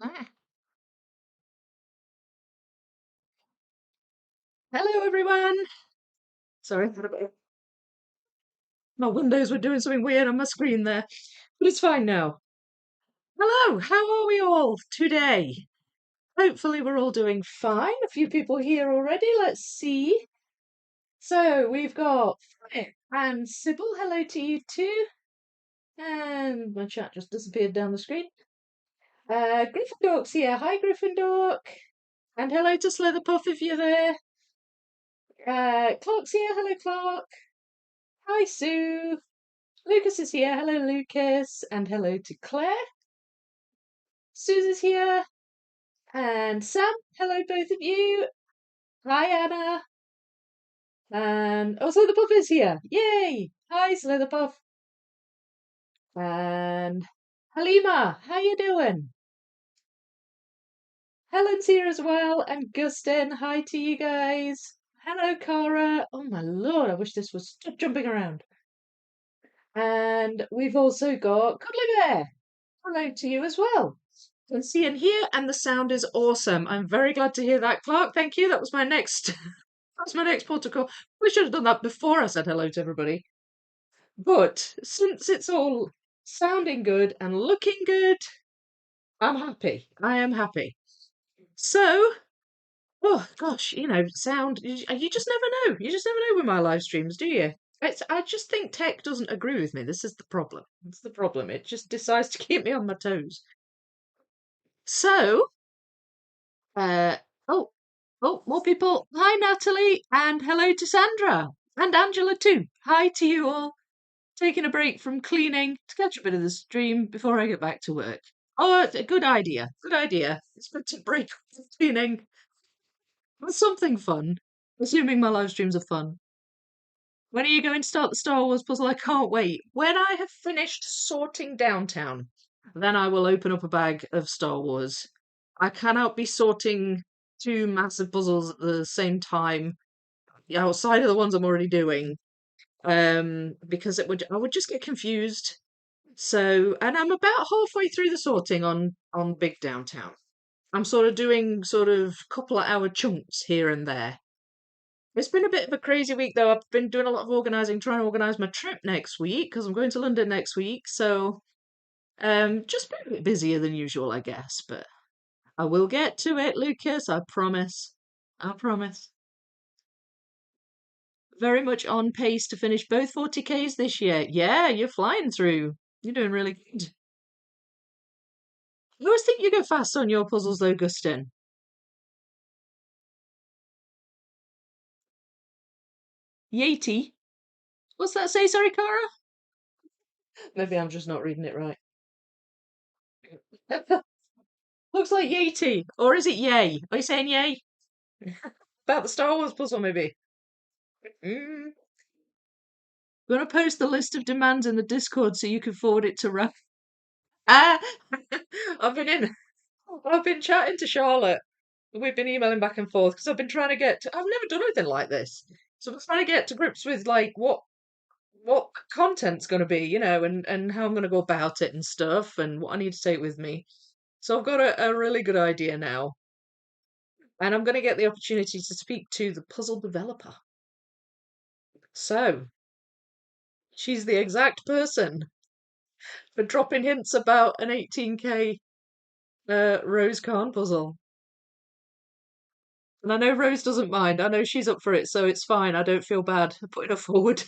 Ah. Hello, everyone. Sorry, my windows were doing something weird on my screen there, but it's fine now. Hello, how are we all today? Hopefully, we're all doing fine. A few people here already. Let's see. So, we've got Frank and Sybil. Hello to you too. And my chat just disappeared down the screen. Gryffindor's here. Hi, Gryffindor. And hello to Slitherpuff if you're there. Clark's here. Hello, Clark. Hi, Sue. Lucas is here. Hello, Lucas. And hello to Claire. Susan's here. And Sam. Hello, both of you. Hi, Anna. And oh, Slitherpuff is here. Yay! Hi, Slitherpuff. And Halima. How you doing? Helen's here as well. And Gustin. Hi to you guys. Hello, Cara. Oh my lord, I wish this was stop jumping around. And we've also got Cuddly Bear. Hello to you as well. Can see and hear, and the sound is awesome. I'm very glad to hear that, Clark. Thank you. That was my next. That's my next protocol. We should have done that before I said hello to everybody. But since it's all sounding good and looking good, I'm happy. I am happy. So, oh gosh, sound. You just never know. You just never know with my live streams, do you? I just think tech doesn't agree with me. This is the problem. It's the problem. It just decides to keep me on my toes. So, Uh, oh, more people. Hi, Natalie, and hello to Sandra and Angela too. Hi to you all. Taking a break from cleaning to catch a bit of the stream before I get back to work. Oh, it's a good idea. Good idea. It's good to break from cleaning with something fun. Assuming my live streams are fun. When are you going to start the Star Wars puzzle? I can't wait. When I have finished sorting downtown, then I will open up a bag of Star Wars. I cannot be sorting two massive puzzles at the same time outside of the ones I'm already doing, because I would just get confused. So, and I'm about halfway through the sorting on Big Downtown. I'm sort of doing sort of couple of hour chunks here and there. It's been a bit of a crazy week though. I've been doing a lot of organising, trying to organise my trip next week because I'm going to London next week. So, just been a bit busier than usual, I guess. But I will get to it, Lucas. I promise. I promise. Very much on pace to finish both 40Ks this year. Yeah, you're flying through. You're doing really good. I always think you go fast on your puzzles though, Gustin. Yeti. What's that say? Sorry, Cara? Maybe I'm just not reading it right. Looks like Yeti. Or is it yay? Are you saying yay? About the Star Wars puzzle, maybe? Mm. I'm going to post the list of demands in the Discord so you can forward it to Raf. Ah! I've been in. I've been chatting to Charlotte. We've been emailing back and forth because I've been trying to I've never done anything like this. So I'm trying to get to grips with like what content's going to be, and how I'm going to go about it and stuff and what I need to take with me. So I've got a really good idea now. And I'm going to get the opportunity to speak to the puzzle developer. So she's the exact person for dropping hints about an 18K Rose Khan puzzle. And I know Rose doesn't mind. I know she's up for it, so it's fine. I don't feel bad putting her forward.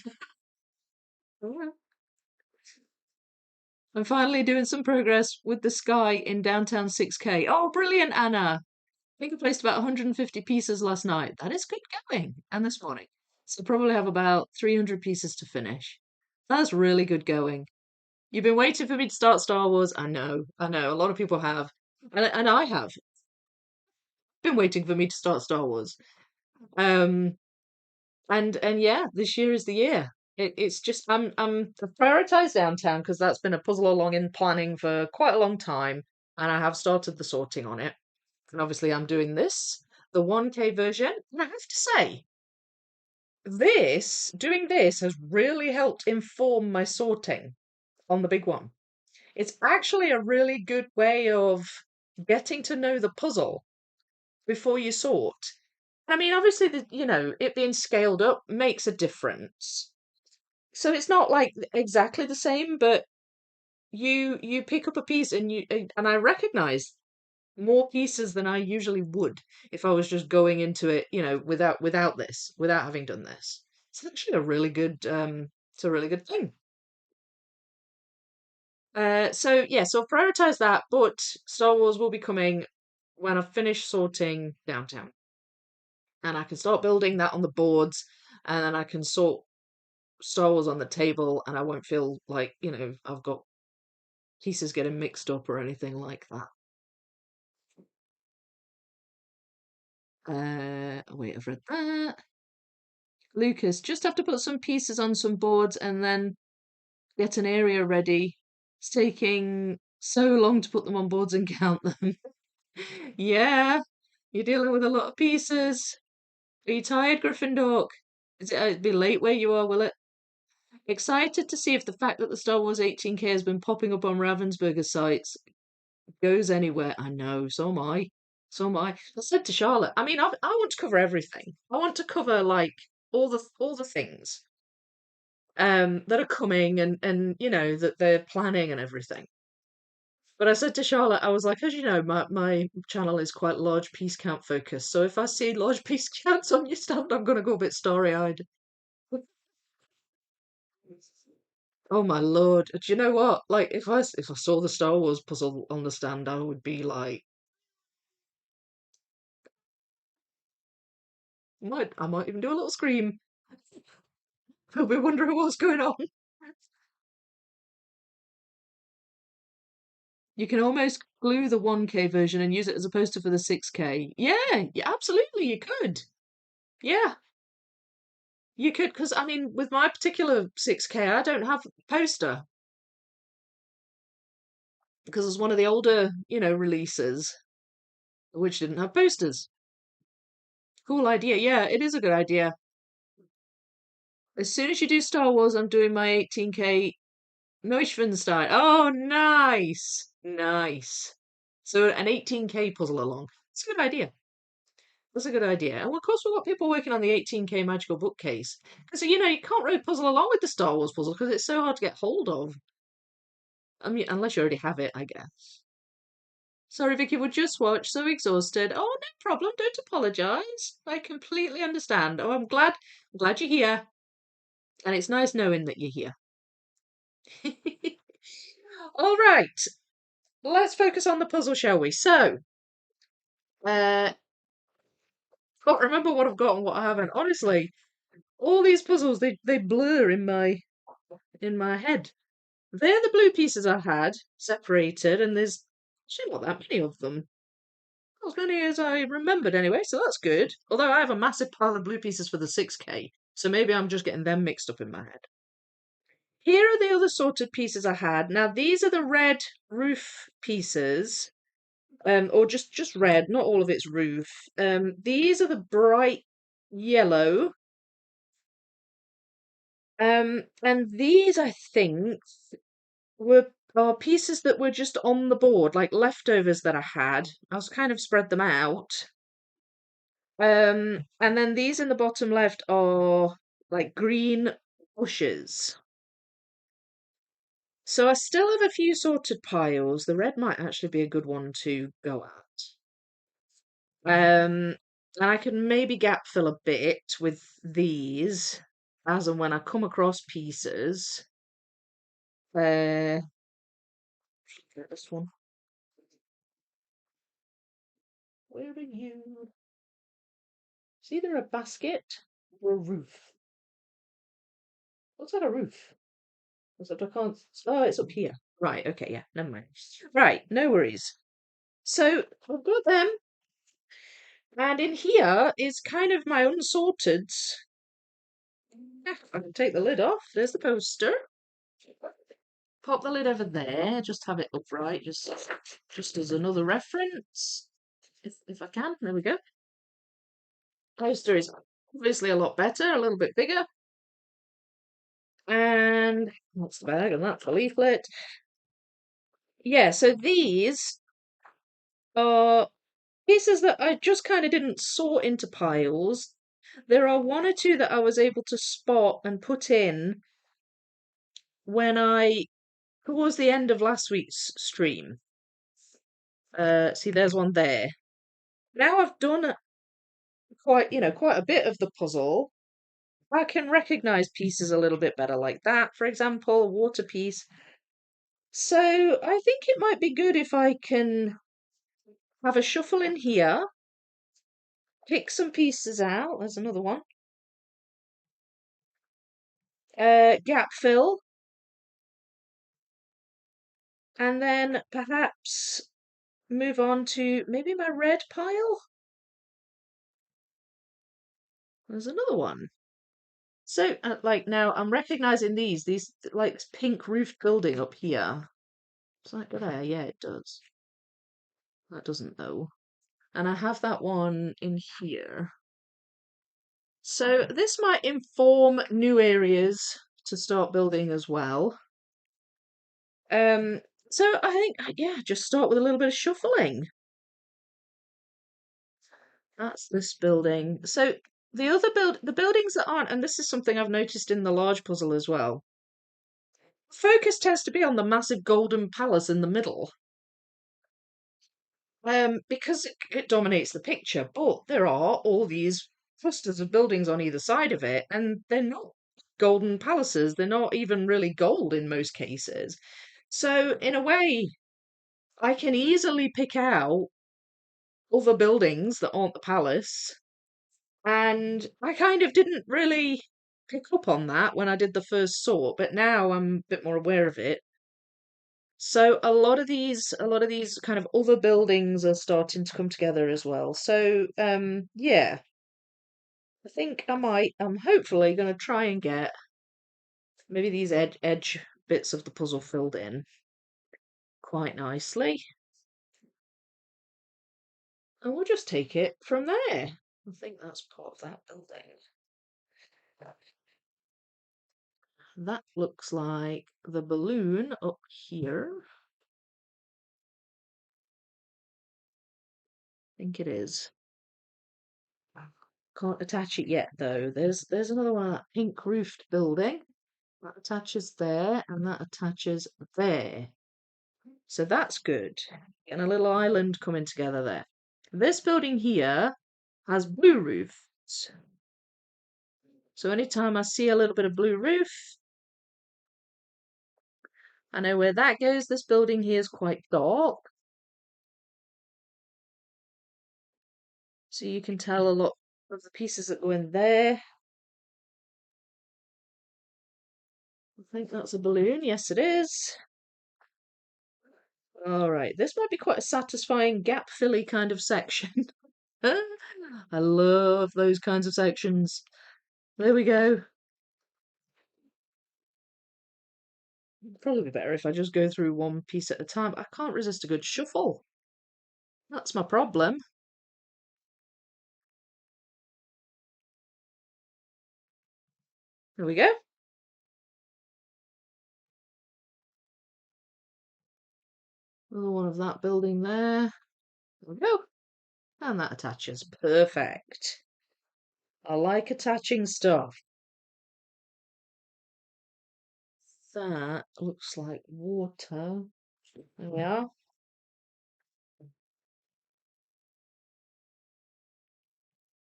I'm finally doing some progress with the sky in downtown 6K. Oh, brilliant, Anna. I think I placed about 150 pieces last night. That is good going. And this morning. So probably have about 300 pieces to finish. That's really good going. You've been waiting for me to start Star Wars. I know. I know. A lot of people have. And I have been waiting for me to start Star Wars. Um, and yeah, this year is the year. It's just I've prioritized downtown because that's been a puzzle along in planning for quite a long time, and I have started the sorting on it. And obviously, I'm doing this, the 1K version. And I have to say, doing this has really helped inform my sorting on the big one. It's actually a really good way of getting to know the puzzle before you sort. I mean, obviously, it being scaled up makes a difference. So it's not like exactly the same, but you pick up a piece and I recognize more pieces than I usually would if I was just going into it, without having done this. It's actually a really good it's a really good thing. So yeah, so I've prioritized that, but Star Wars will be coming when I've finished sorting downtown. And I can start building that on the boards, and then I can sort Star Wars on the table, and I won't feel like, I've got pieces getting mixed up or anything like that. Wait, I've read that. Lucas, just have to put some pieces on some boards and then get an area ready. It's taking so long to put them on boards and count them. Yeah, you're dealing with a lot of pieces. Are you tired, Gryffindor? It'd be late where you are, will it? Excited to see if the fact that the Star Wars 18K has been popping up on Ravensburger sites goes anywhere. I know, so am I. So am I. I said to Charlotte, I mean, I want to cover everything. I want to cover like all the things that are coming and that they're planning and everything. But I said to Charlotte, I was like, as you know, my channel is quite large piece count focused. So if I see large piece counts on your stand, I'm gonna go a bit starry-eyed. Oh my lord! Do you know what? Like, if I saw the Star Wars puzzle on the stand, I would be like, I might even do a little scream. I'll be wondering what's going on. You can almost glue the 1K version and use it as a poster for the 6K. Yeah, yeah, absolutely, you could. Yeah, you could, because I mean, with my particular 6K, I don't have a poster because it's one of the older, releases which didn't have posters. Cool idea. Yeah, it is a good idea. As soon as you do Star Wars, I'm doing my 18K Neuschwanstein. Oh, nice. Nice. So an 18K puzzle along. It's a good idea. That's a good idea. And of course, we've got people working on the 18K magical bookcase. Because, you can't really puzzle along with the Star Wars puzzle because it's so hard to get hold of. I mean, unless you already have it, I guess. Sorry, Vicky, we'll just watch. So exhausted. Oh, no problem. Don't apologise. I completely understand. Oh, I'm glad you're here. And it's nice knowing that you're here. All right. Let's focus on the puzzle, shall we? So, uh, can't remember what I've got and what I haven't. Honestly, all these puzzles they blur in my head. They're the blue pieces I had separated, and there's actually not that many of them. Not as many as I remembered anyway, so that's good. Although I have a massive pile of blue pieces for the 6K, so maybe I'm just getting them mixed up in my head. Here are the other sorted pieces I had. Now these are the red roof pieces, or just red, not all of its roof. These are the bright yellow. And these I think were are pieces that were just on the board, like leftovers that I had. I was kind of spread them out. And then these in the bottom left are like green bushes. So I still have a few sorted piles. The red might actually be a good one to go at. And I can maybe gap fill a bit with these as and when I come across pieces. Uh, this one. Where are you? It's either a basket or a roof. What's that, a roof? What's that? I can't. Oh, it's up here. Right, okay, yeah, never mind. Right, no worries. So I've got them, and in here is kind of my unsorted. I can take the lid off. There's the poster. Pop the lid over there. Just have it upright, just as another reference, if I can. There we go. Poster is obviously a lot better, a little bit bigger. And that's the bag, and that's the leaflet. Yeah, so these are pieces that I just kind of didn't sort into piles. There are one or two that I was able to spot and put in when towards the end of last week's stream. See, there's one there. Now I've done quite a bit of the puzzle. I can recognize pieces a little bit better, like that, for example, a water piece. So I think it might be good if I can have a shuffle in here, pick some pieces out. There's another one. Gap fill, and then perhaps move on to maybe my red pile. There's another one. So, like now, I'm recognizing these like this pink roofed building up here. Does that go there? Yeah, it does. That doesn't though. And I have that one in here. So this might inform new areas to start building as well. So I think, yeah, just start with a little bit of shuffling. That's this building. So the buildings that aren't, and this is something I've noticed in the large puzzle as well. Focus tends to be on the massive golden palace in the middle. Because it dominates the picture, but there are all these clusters of buildings on either side of it, and they're not golden palaces. They're not even really gold in most cases. So, in a way, I can easily pick out other buildings that aren't the palace, and I kind of didn't really pick up on that when I did the first sort, but now I'm a bit more aware of it. So a lot of these kind of other buildings are starting to come together as well. So yeah, I think I'm hopefully going to try and get maybe these edge bits of the puzzle filled in quite nicely. And we'll just take it from there. I think that's part of that building. That looks like the balloon up here. I think it is. Can't attach it yet though. There's another one, that pink roofed building. That attaches there and that attaches there. So that's good. Getting a little island coming together there. This building here has blue roofs. So anytime I see a little bit of blue roof, I know where that goes. This building here is quite dark. So you can tell a lot of the pieces that go in there. I think that's a balloon. Yes, it is. All right, this might be quite a satisfying gap filly kind of section. I love those kinds of sections. There we go. Probably be better if I just go through one piece at a time. I can't resist a good shuffle. That's my problem. There we go. Another one of that building there. There we go. And that attaches. Perfect. I like attaching stuff. That looks like water. There we are.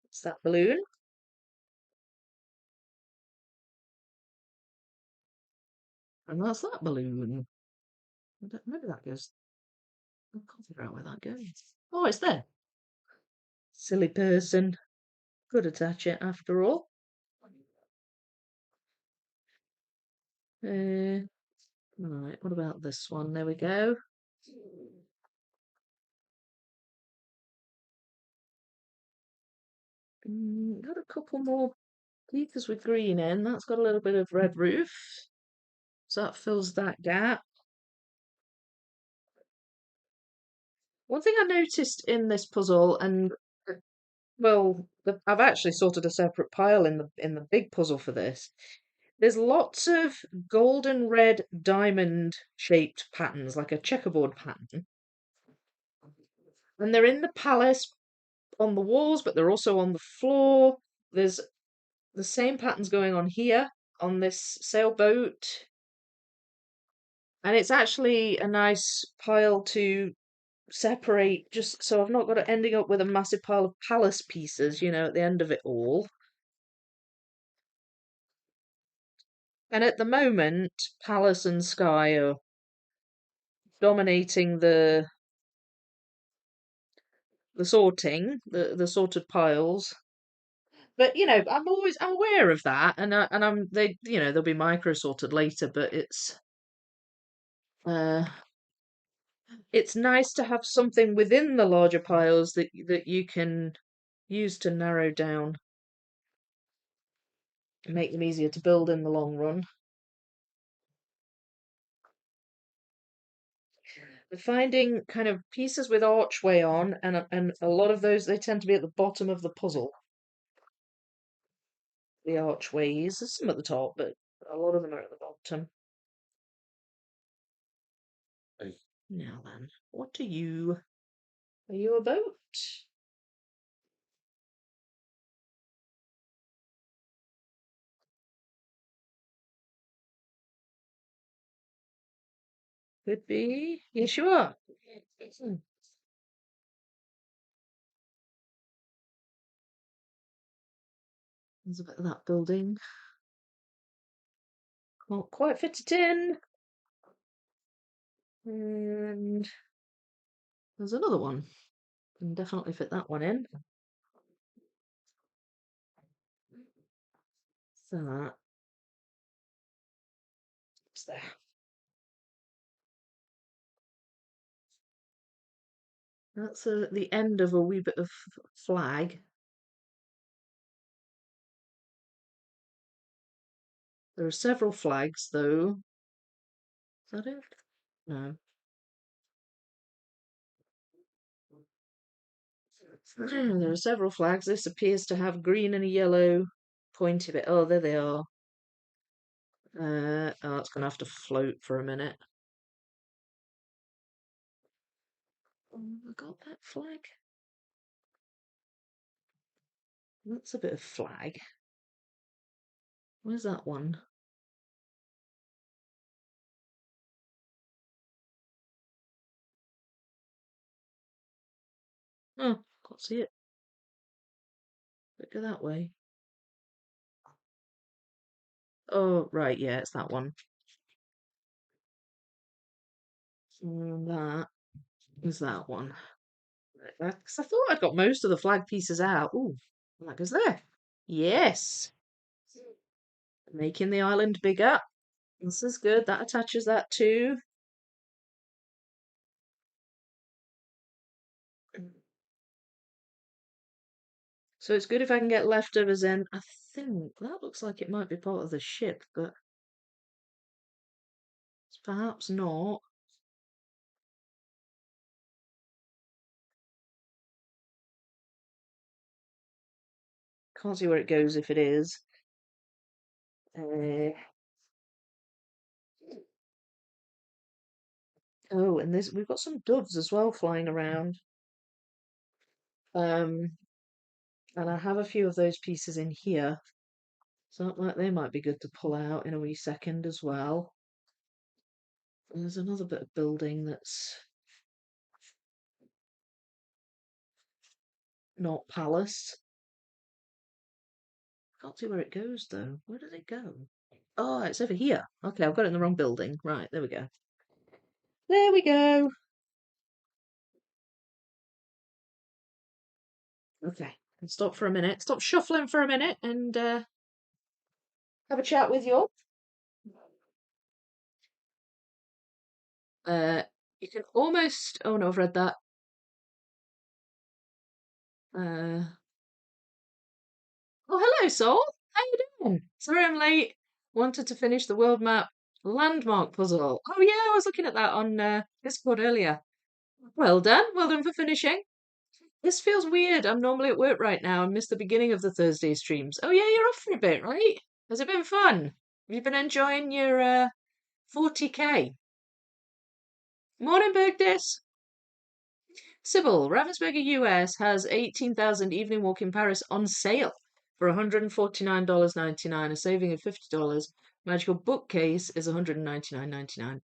It's that balloon. And that's that balloon. Maybe that goes. I can't figure out where that goes. Oh, it's there. Silly person. Could attach it after all. Right, what about this one? There we go. Got a couple more pieces with green in. That's got a little bit of red roof. So that fills that gap. One thing I noticed in this puzzle, and well, I've actually sorted a separate pile in the big puzzle for this. There's lots of golden red diamond shaped patterns, like a checkerboard pattern. And they're in the palace on the walls, but they're also on the floor. There's the same patterns going on here on this sailboat. And it's actually a nice pile to separate, just so I've not got it ending up with a massive pile of palace pieces, at the end of it all. And at the moment, palace and sky are dominating the sorting, the sorted piles. But I'm aware of that, and they'll be micro sorted later. But uh, it's nice to have something within the larger piles that you can use to narrow down and make them easier to build in the long run. We're finding kind of pieces with archway on, and a lot of those they tend to be at the bottom of the puzzle. The archways, there's some at the top, but a lot of them are at the bottom. Now then, what are you? Are you a boat? Could be. Yes, you are. Hmm. There's a bit of that building. Can't quite fit it in. And there's another one. Can definitely fit that one in. So that's there. That's the end of a wee bit of flag. There are several flags, though. Is that it? No. There are several flags. This appears to have green and a yellow pointy bit. Oh, there they are. Oh, it's gonna have to float for a minute. Oh, I got that flag. That's a bit of flag. Where's that one? Oh, can't see it. Go that way. Oh, right, yeah, it's that one. And that is that one. Because I thought I'd got most of the flag pieces out. Ooh, that goes there. Yes. Making the island bigger. This is good. That attaches that too. So it's good if I can get leftovers in. I think that looks like it might be part of the ship, but it's perhaps not. Can't see where it goes if it is. Uh, oh, and we've got some doves as well flying around. Um, and I have a few of those pieces in here. So they might be good to pull out in a wee second as well. There's another bit of building that's not palace. Can't see where it goes though. Where did it go? Oh, it's over here. Okay, I've got it in the wrong building. Right, there we go. There we go. Okay, can stop for a minute. Stop shuffling for a minute and have a chat with you all. Uh, you can almost. Oh no, I've read that. Uh, oh, hello, Sol. How you doing? Sorry I'm late. Wanted to finish the world map landmark puzzle. Oh yeah, I was looking at that on Discord earlier. Well done. Well done for finishing. This feels weird. I'm normally at work right now and missed the beginning of the Thursday streams. Oh yeah, you're off for a bit, right? Has it been fun? Have you been enjoying your 40k? Morning, Bergdis. Sybil, Ravensburger US has 18,000 Evening Walk in Paris on sale for $149.99, a saving of $50. Magical Bookcase is $199.99.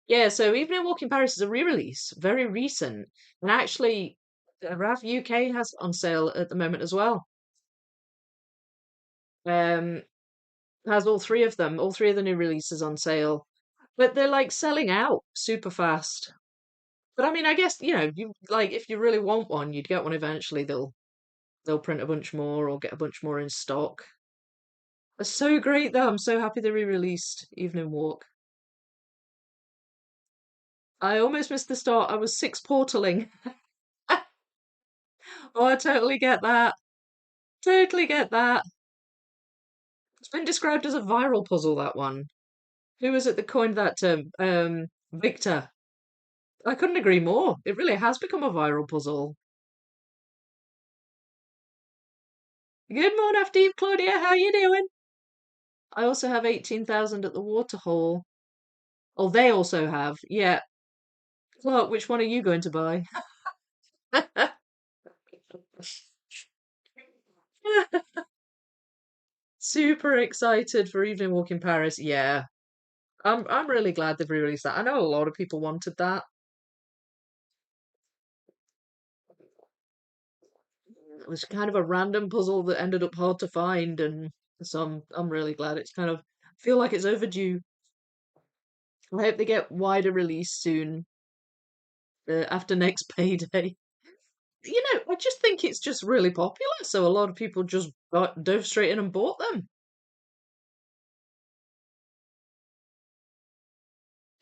Yeah, so Evening Walk in Paris is a re-release, very recent. And actually, Rav UK has on sale at the moment as well. Um, has all three of them, all three of the new releases on sale. But they're like selling out super fast. But I mean, I guess, you like if you really want one, you'd get one eventually. They'll print a bunch more or get a bunch more in stock. It's so great though. I'm so happy they re-released Evening Walk. I almost missed the start. I was six portaling. Oh, I totally get that. Totally get that. It's been described as a viral puzzle, that one. Who was it that coined that term? Victor. I couldn't agree more. It really has become a viral puzzle. Good morning, Steve, Claudia. How you doing? I also have 18,000 at the Waterhole. Oh, they also have. Yeah. Clark, which one are you going to buy? Super excited for Evening Walk in Paris. Yeah. I'm really glad they've re-released that. I know a lot of people wanted that. It was kind of a random puzzle that ended up hard to find, and so I'm really glad it's kind of feel like it's overdue. I hope they get wider release soon, after next payday. I just think it's just really popular, so a lot of people just dove straight in and bought them.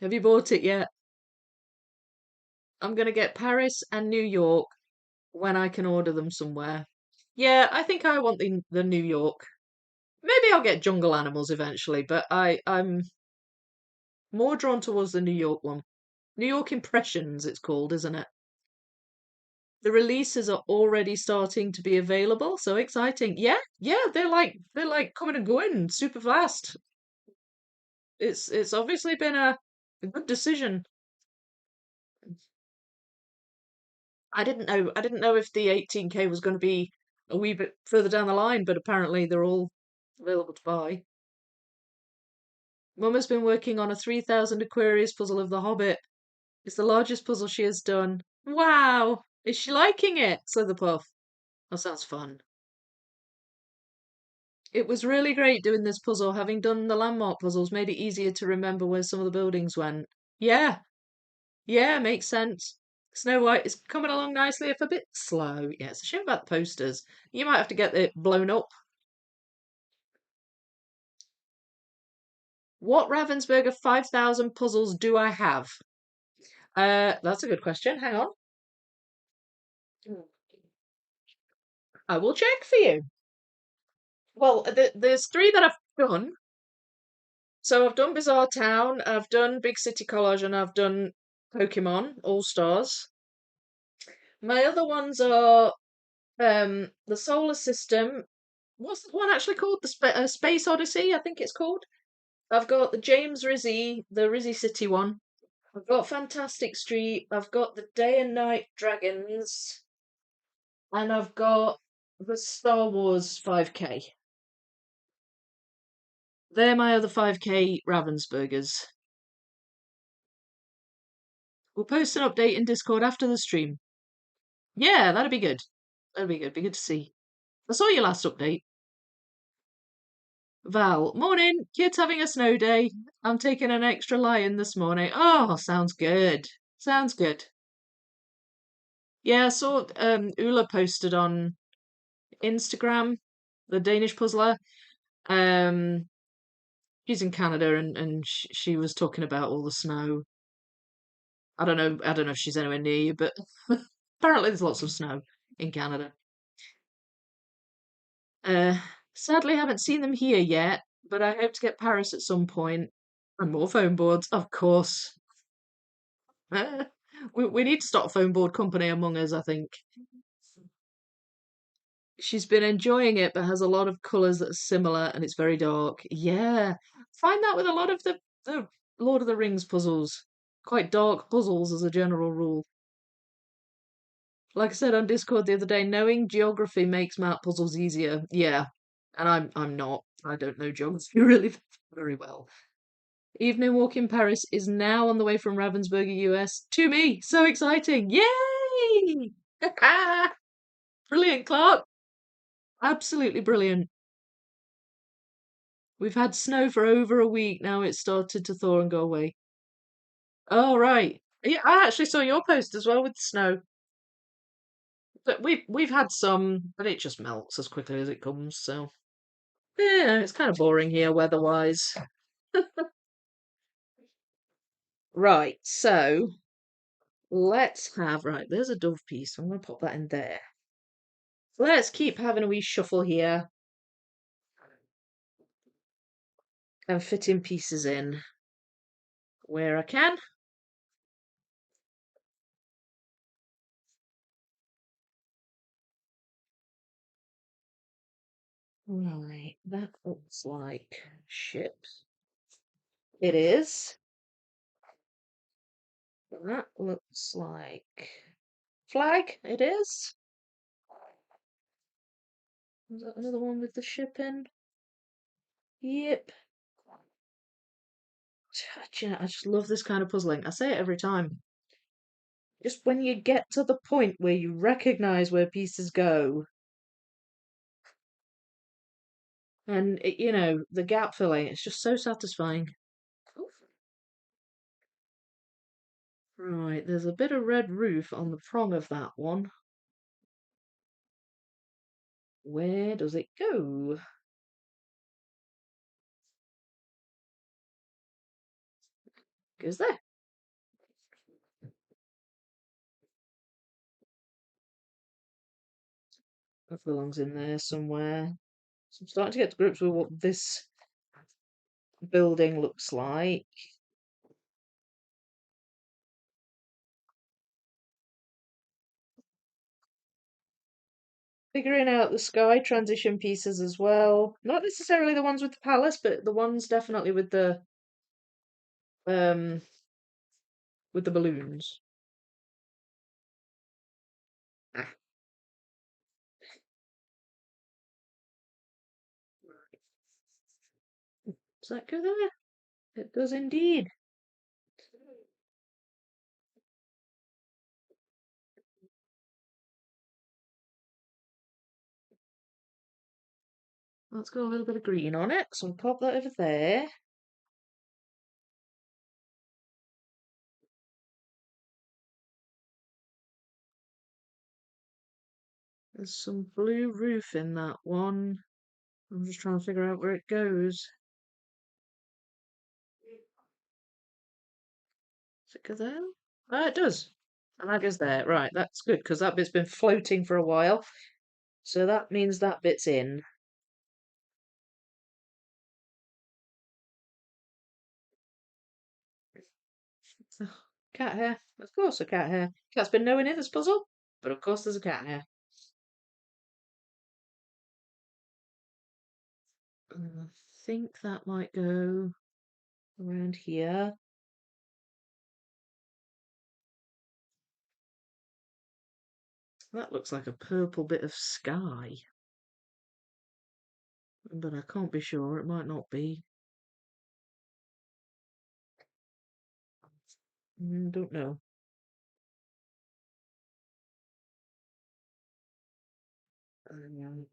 Have you bought it yet? I'm gonna get Paris and New York when I can order them somewhere. Yeah, I think I want the New York. Maybe I'll get Jungle Animals eventually, but I'm more drawn towards the New York one. New York Impressions, it's called, isn't it? The releases are already starting to be available, so exciting. Yeah, yeah, they're like coming and going super fast. It's obviously been a good decision. I didn't know if the 18K was going to be a wee bit further down the line, but apparently they're all available to buy. Mum has been working on a 3,000 Aquarius puzzle of The Hobbit. It's the largest puzzle she has done. Wow! Is she liking it? Said the puff. That sounds fun. It was really great doing this puzzle. Having done the landmark puzzles made it easier to remember where some of the buildings went. Yeah, yeah, makes sense. Snow White is coming along nicely, if a bit slow. Yeah, it's a shame about the posters. You might have to get it blown up. What Ravensburger 5,000 puzzles do I have? That's a good question. Hang on. I will check for you. Well, there's three that I've done. So I've done Bizarre Town, I've done Big City Collage, and I've done Pokemon All Stars. My other ones are the Solar System. What's the one actually called? The Space Odyssey, I think it's called. I've got the James Rizzy, the Rizzy City one. I've got Fantastic Street. I've got the Day and Night Dragons, and I've got the Star Wars 5K. They're my other 5K Ravensburgers. We'll post an update in Discord after the stream. Yeah, that'd be good. That'd be good. Be good to see. I saw your last update. Val, morning. Kids having a snow day. I'm taking an extra lion this morning. Oh, sounds good. Sounds good. Yeah, I saw Ula posted on Instagram, the Danish puzzler. Um, she's in Canada and she was talking about all the snow. I don't know if she's anywhere near you, but apparently there's lots of snow in Canada. Uh, Sadly, haven't seen them here yet, but I hope to get Paris at some point. And more foam boards, of course. We need to start a foam board company among us, I think. She's been enjoying it, but has a lot of colours that are similar, and it's very dark. Yeah, find that with a lot of the Lord of the Rings puzzles. Quite dark puzzles as a general rule. Like I said on Discord the other day, knowing geography makes math puzzles easier. Yeah, and I'm not. I don't know geography really very well. Evening walk in Paris is now on the way from Ravensburger, US to me. So exciting! Yay! Brilliant, Clark. Absolutely brilliant. We've had snow for over a week now. It's started to thaw and go away. Oh, right. Yeah, I actually saw your post as well with the snow. But we've had some, but it just melts as quickly as it comes. So yeah, it's kind of boring here weather-wise. Right. So let's have right. There's a dove piece. I'm gonna pop that in there. Let's keep having a wee shuffle here and fitting pieces in where I can. Right, that looks like ships. It is. That looks like flag. It is. Is that another one with the ship in? Yep. Do you know, I just love this kind of puzzling. I say it every time. Just when you get to the point where you recognize where pieces go, and the gap filling, it's just so satisfying. Right, there's a bit of red roof on the prong of that one. Where does it go? Goes there. That belongs in there somewhere. So I'm starting to get to grips with what this building looks like. Figuring out the sky transition pieces as well. Not necessarily the ones with the palace, but the ones definitely um with the balloons. Ah, does that go there? It does indeed. Let's go a little bit of green on it, so I'll pop that over there. There's some blue roof in that one. I'm just trying to figure out where it goes. Does it go there? Ah, it does. And that goes there. Right, that's good, because that bit's been floating for a while. So that means that bit's in. Oh, cat hair. Of course, a cat hair. Cat's been nowhere near this puzzle, but of course there's a cat hair. I think that might go around here. That looks like a purple bit of sky, but I can't be sure. It might not be. Don't know. Um,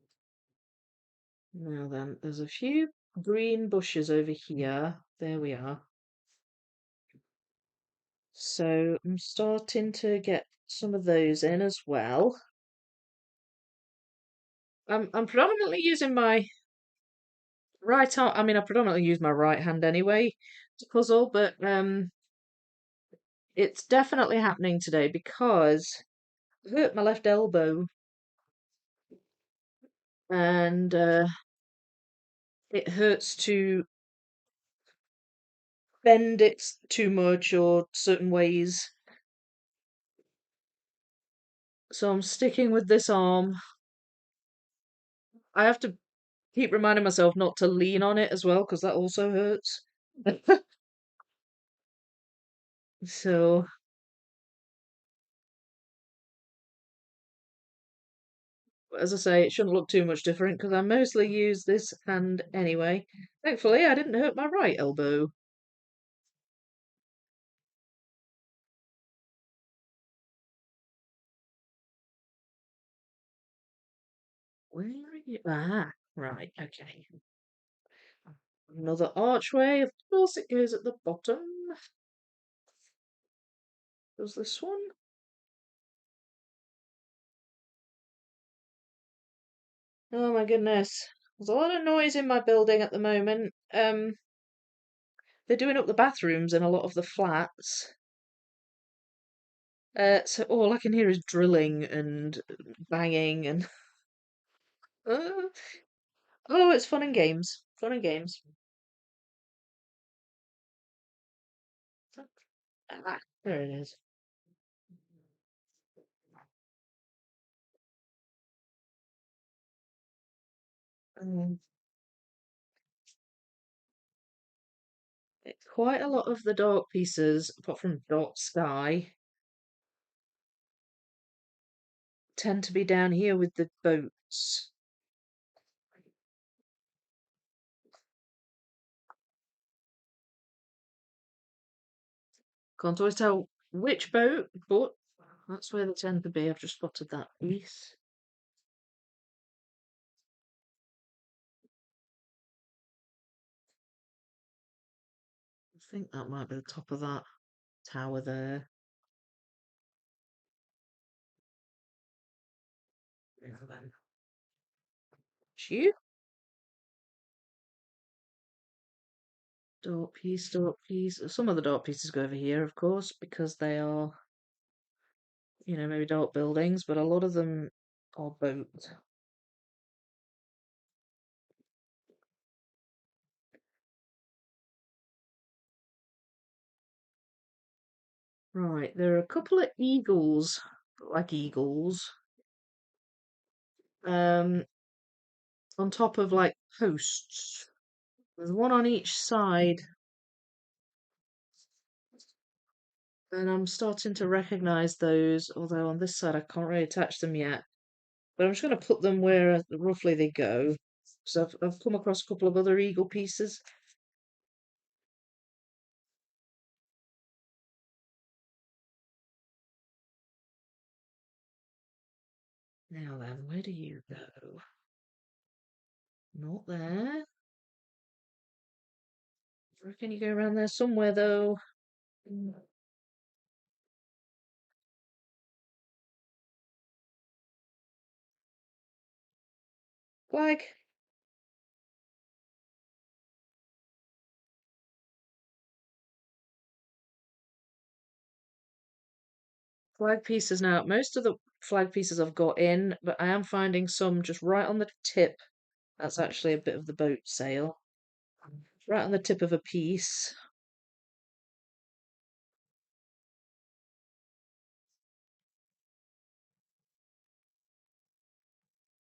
Now then, there's a few green bushes over here. There we are. So I'm starting to get some of those in as well. I'm predominantly using my right arm. I mean, I predominantly use my right hand anyway to puzzle, but it's definitely happening today because I hurt my left elbow and it hurts to bend it too much or certain ways. So I'm sticking with this arm. I have to keep reminding myself not to lean on it as well because that also hurts. So As I say, it shouldn't look too much different because I mostly use this hand anyway. Thankfully, I didn't hurt my right elbow. Where are you? Ah, right, okay. Another archway. Of course, it goes at the bottom. Does this one? Oh my goodness. There's a lot of noise in my building at the moment. They're doing up the bathrooms in a lot of the flats. So all I can hear is drilling and banging and uh, oh, it's fun and games. Fun and games. Ah, there it is. Um, quite a lot of the dark pieces, apart from dark sky, tend to be down here with the boats. Can't always tell which boat, but that's where they tend to be. I've just spotted that piece. I think that might be the top of that tower there. Yeah, then. Shoot. Dark piece, dark piece. Some of the dark pieces go over here, of course, because they are, maybe dark buildings, but a lot of them are boats. Right, there are a couple of eagles, like eagles, um, on top of like posts. There's one on each side, and I'm starting to recognize those, although on this side I can't really attach them yet. But I'm just going to put them where roughly they go. So I've come across a couple of other eagle pieces. Now then, where do you go? Not there. I reckon you go around there somewhere though. Mm. Flag. Flag pieces now. Most of the flag pieces I've got in, but I am finding some just right on the tip. That's actually a bit of the boat sail. Right on the tip of a piece.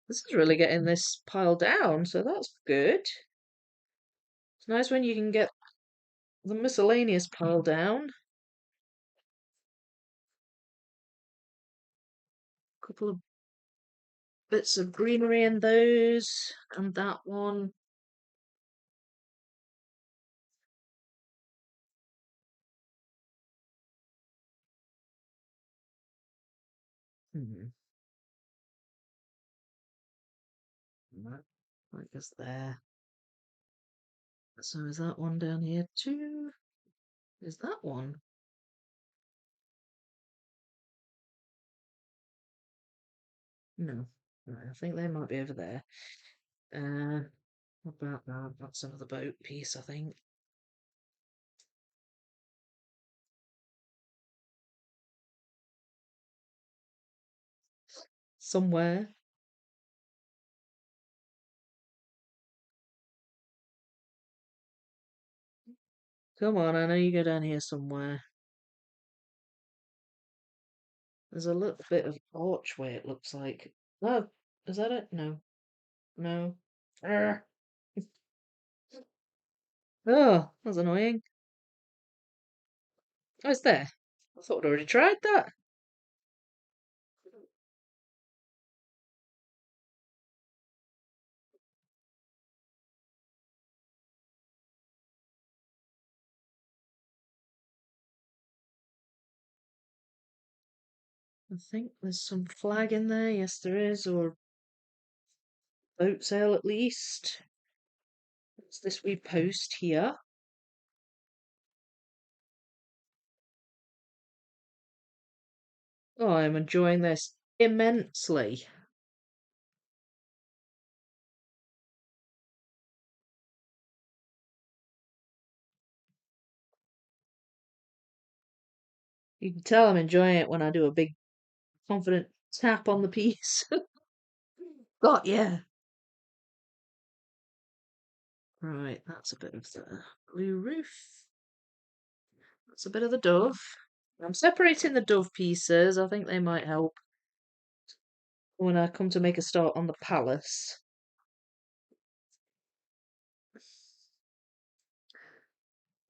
This is really getting this piled down, so that's good. It's nice when you can get the miscellaneous piled down. Couple of bits of greenery in those, and that one. Hmm. That, I guess there. So is that one down here too? Is that one? No. Right, I think they might be over there. What about that? That's another boat piece, I think. Somewhere. Come on, I know you go down here somewhere. There's a little bit of archway, it looks like. Oh, is that it? No. No. Arr. Oh, that's annoying. Oh, it's there. I thought I'd already tried that. I think there's some flag in there. Yes, there is, or boat sail at least. What's this we post here? Oh, I'm enjoying this immensely. You can tell I'm enjoying it when I do a big confident tap on the piece. Got yeah. Right, that's a bit of the blue roof. That's a bit of the dove. I'm separating the dove pieces. I think they might help when I come to make a start on the palace.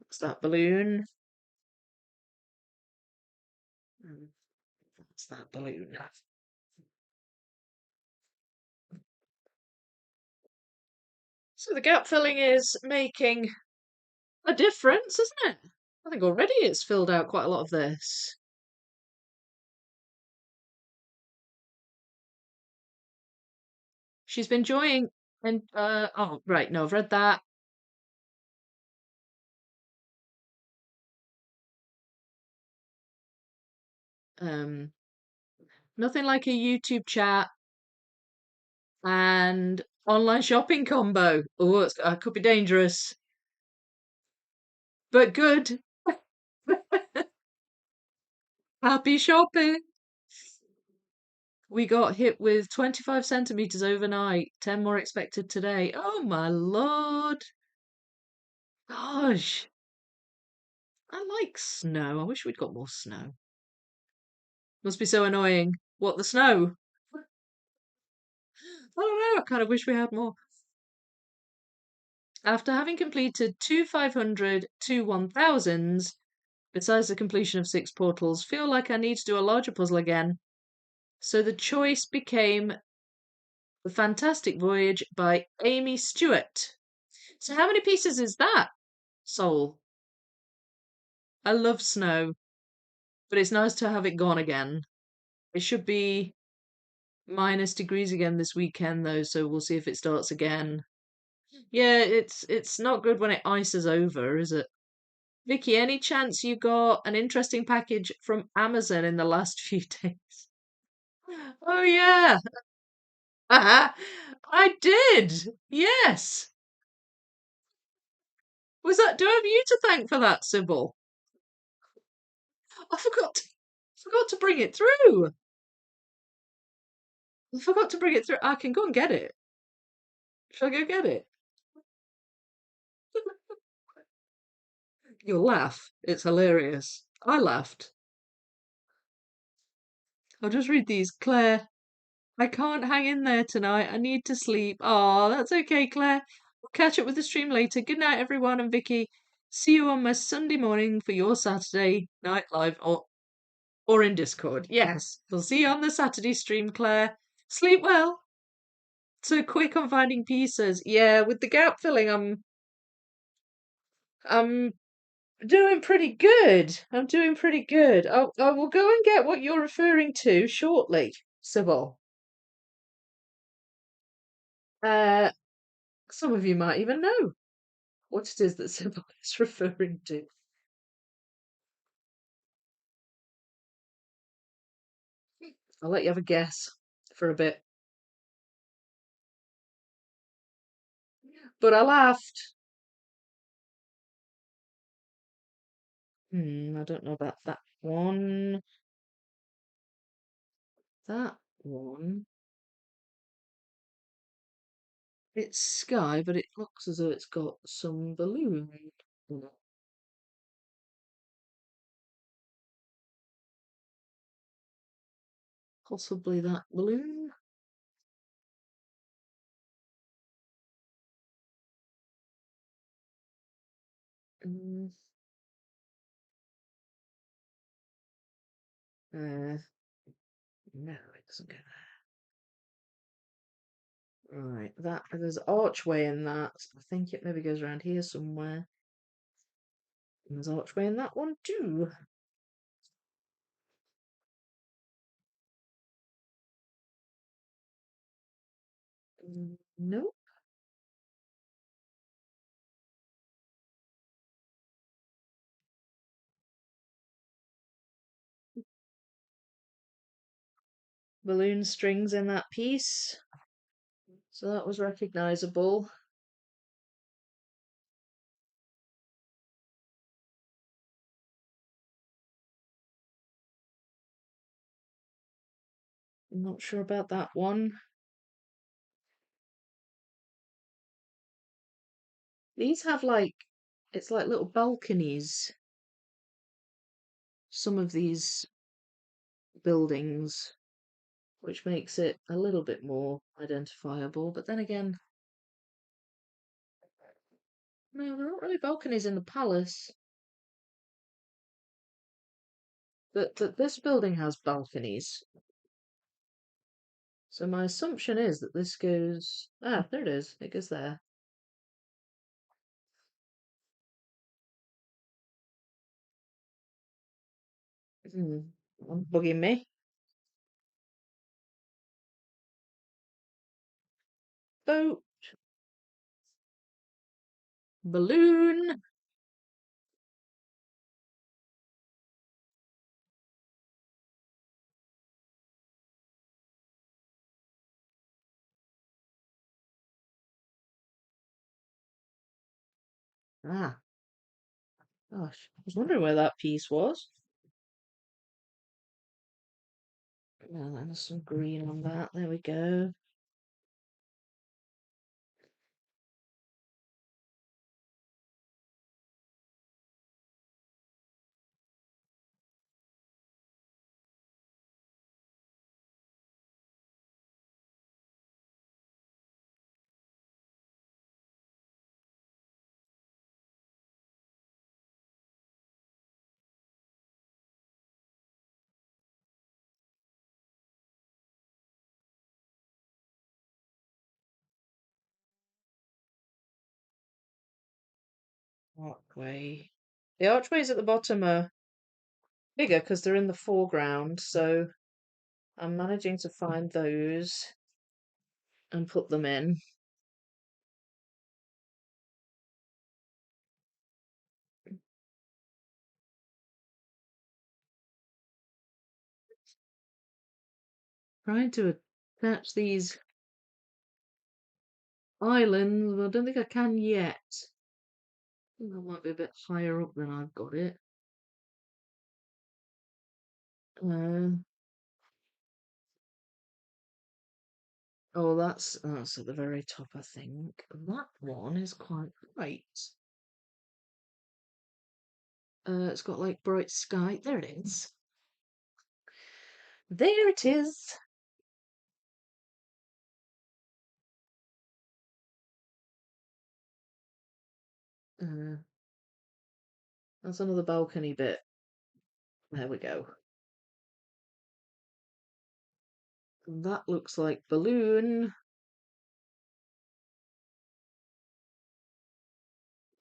That's that balloon. And that's that balloon. So the gap filling is making a difference, isn't it? I think already it's filled out quite a lot of this. She's been enjoying and oh right, no, I've read that. Um Nothing like a YouTube chat and online shopping combo. Oh, it could be dangerous, but good. Happy shopping. We got hit with 25 centimeters overnight, 10 more expected today. Oh my lord. Gosh, I like snow. I wish we'd got more snow. Must be so annoying. What, the snow? I don't know. I kind of wish we had more. After having completed two 500 to 1000s, besides the completion of 6 portals, feel like I need to do a larger puzzle again. So the choice became The Fantastic Voyage by Amy Stewart. So how many pieces is that, Soul? I love snow, but it's nice to have it gone again. It should be minus degrees again this weekend though, so we'll see if it starts again. Yeah, it's not good when it ices over, is it? Vicky, any chance you got an interesting package from Amazon in the last few days? Oh yeah. I did. Yes. Do I have you to thank for that, Sybil? I forgot to bring it through. I forgot to bring it through. I can go and get it. Shall I go get it? You'll laugh. It's hilarious. I laughed. I'll just read these. Claire, I can't hang in there tonight. I need to sleep. Oh, that's okay, Claire. We'll catch up with the stream later. Good night, everyone, and Vicky. See you on my Sunday morning for your Saturday night live or in Discord. Yes, we'll see you on the Saturday stream, Claire. Sleep well. So quick on finding pieces. Yeah, with the gap filling, I'm doing pretty good. I'm doing pretty good. I will go and get what you're referring to shortly, Sybil. Uh, some of you might even know what it is that Sybil is referring to. I'll let you have a guess for a bit. But I laughed. I don't know about that one. That one. It's sky, but it looks as though it's got some balloon in it. Possibly that balloon. Mm, uh, no, it doesn't go there. Right, there's archway in that. I think it maybe goes around here somewhere. And there's archway in that one too. Nope. Balloon strings in that piece. So that was recognizable. I'm not sure about that one. These have it's like little balconies. Some of these buildings, which makes it a little bit more identifiable. But then again, no, there aren't really balconies in the palace. But this building has balconies. So my assumption is that this goes. Ah, there it is. It goes there. Hmm. Bugging me. Boat. Balloon. Ah, gosh. I was wondering where that piece was. Well, there's some green on that. There we go. Archway. The archways at the bottom are bigger because they're in the foreground, so I'm managing to find those and put them in. Trying to attach these islands, but I don't think I can yet. I think that might be a bit higher up than I've got it. Uh, oh, that's at the very top, I think. That one is quite bright. It's got like bright sky. There it is. There it is. Uh, that's another balcony bit. There we go. That looks like balloon.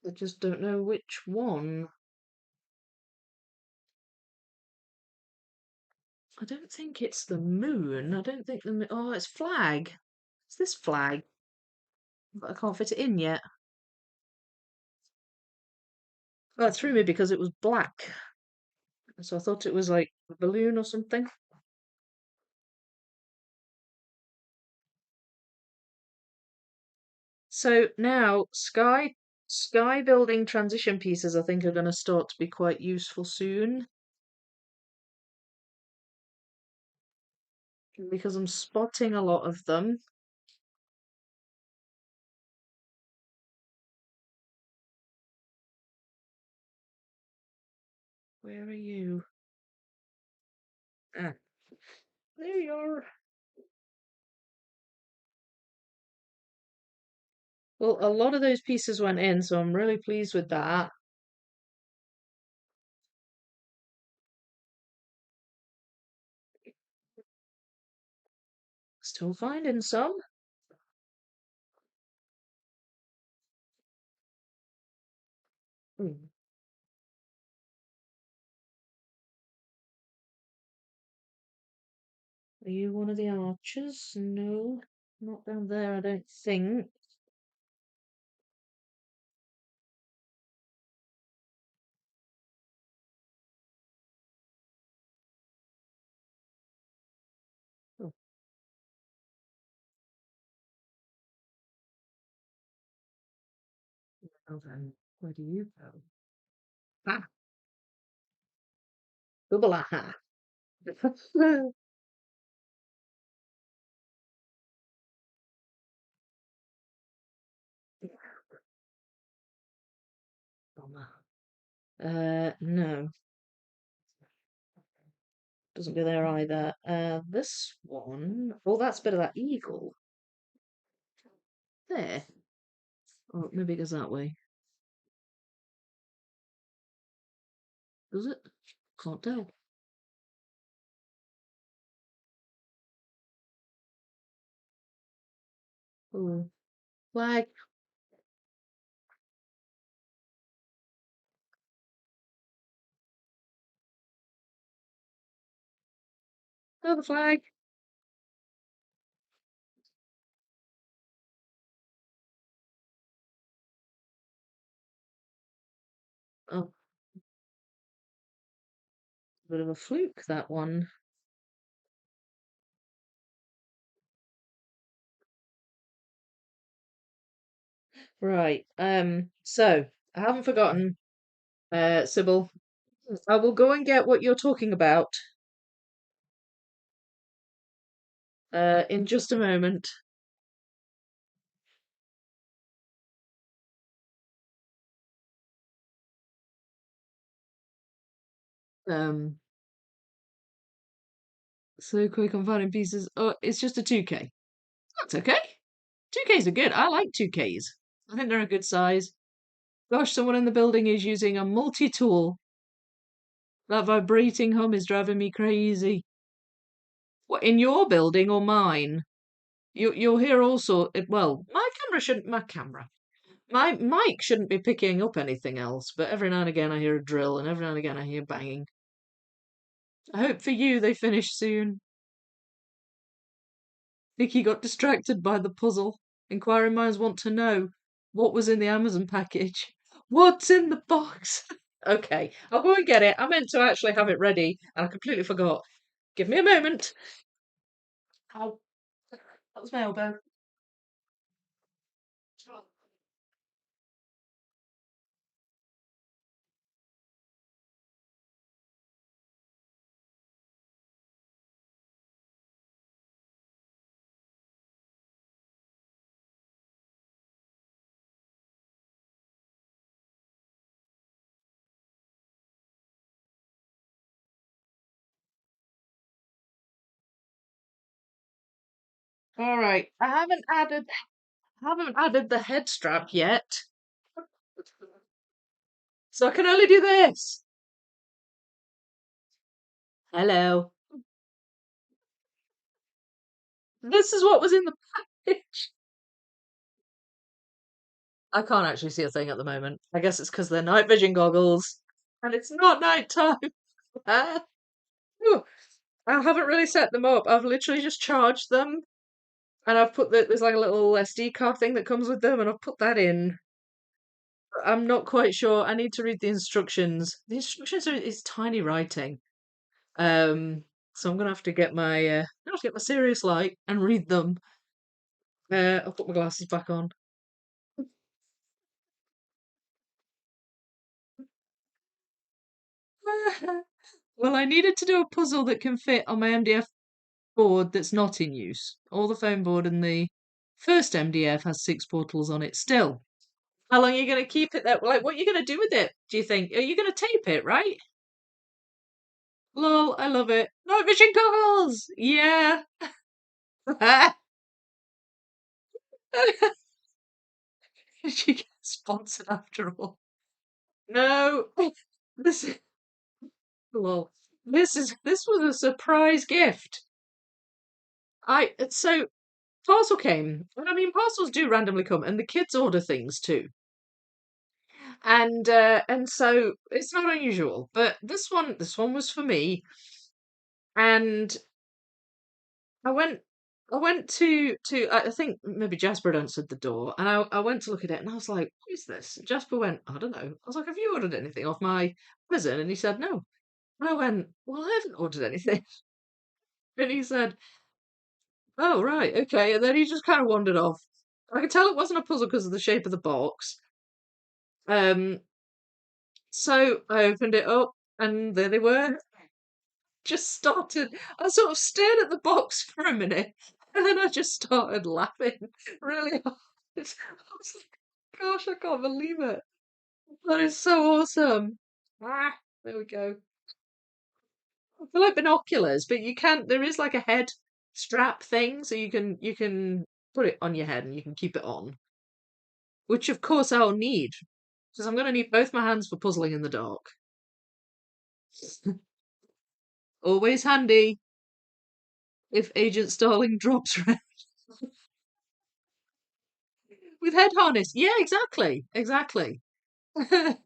I just don't know which one. I don't think it's the moon. I don't think oh, it's flag. It's this flag, but I can't fit it in yet. Oh, it threw me because it was black, so I thought it was like a balloon or something. So now sky building transition pieces I think are going to start to be quite useful soon because I'm spotting a lot of them. Where are you? Ah, there you are. Well, a lot of those pieces went in, so I'm really pleased with that. Still finding some. Hmm. Are you one of the archers? No. Not down there, I don't think. Oh, well then, where do you go? Ah, double aha. Bummer. No, doesn't go there either. This one, oh, that's a bit of that eagle. There. Oh, maybe it goes that way. Does it? Can't tell. Oh, flag. Oh, the flag. Oh, bit of a fluke, that one. Right. So I haven't forgotten, Sybil. I will go and get what you're talking about, in just a moment. Um, so quick on finding pieces. Oh, it's just a 2K. That's okay. 2Ks are good. I like 2Ks. I think they're a good size. Gosh, someone in the building is using a multi-tool. That vibrating hum is driving me crazy. What, in your building or mine? You'll hear also. Well, my camera. My mic shouldn't be picking up anything else, but every now and again I hear a drill, and every now and again I hear banging. I hope for you they finish soon. Vicky got distracted by the puzzle. Inquiring minds want to know what was in the Amazon package. What's in the box? Okay, I'll go and get it. I meant to actually have it ready, and I completely forgot. Give me a moment. Ow, that was my elbow. All right, I haven't added the head strap yet, so I can only do this. Hello. This is what was in the package. I can't actually see a thing at the moment. I guess it's because they're night vision goggles, and it's not night time. Ah, ooh, I haven't really set them up. I've literally just charged them, and I've put there's like a little SD card thing that comes with them, and I've put that in. I'm not quite sure. I need to read the instructions. The instructions is tiny writing. So I'm gonna have to get my serious light and read them. I'll put my glasses back on. Well, I needed to do a puzzle that can fit on my MDF board that's not in use. All the foam board in the first MDF has 6 portals on it still. How long are you going to keep it there? Like, what are you going to do with it, do you think? Are you going to tape it, right? Lol, I love it. Night vision goggles! Yeah! She gets sponsored after all. No! This is, lol. This was a surprise gift. So parcel came, and I mean parcels do randomly come, and the kids order things too. And so it's not unusual, but this one was for me, and I went. I went to I think maybe Jasper had answered the door, and I went to look at it, and I was like, "What is this?" And Jasper went, "I don't know." I was like, "Have you ordered anything off my Amazon?" And he said, "No." And I went, "Well, I haven't ordered anything." And he said, "Oh, right, okay." And then he just kind of wandered off. I could tell it wasn't a puzzle because of the shape of the box. Um, so I opened it up, and there they were. Just started. I sort of stared at the box for a minute, and then I just started laughing really hard. I was like, "Gosh, I can't believe it! That is so awesome!" Ah, there we go. I feel like binoculars, but you can't. There is like a head strap thing, so you can put it on your head and you can keep it on. Which of course I'll need, because I'm going to need both my hands for puzzling in the dark. Always handy if Agent Starling drops around with head harness. Yeah, exactly, exactly. I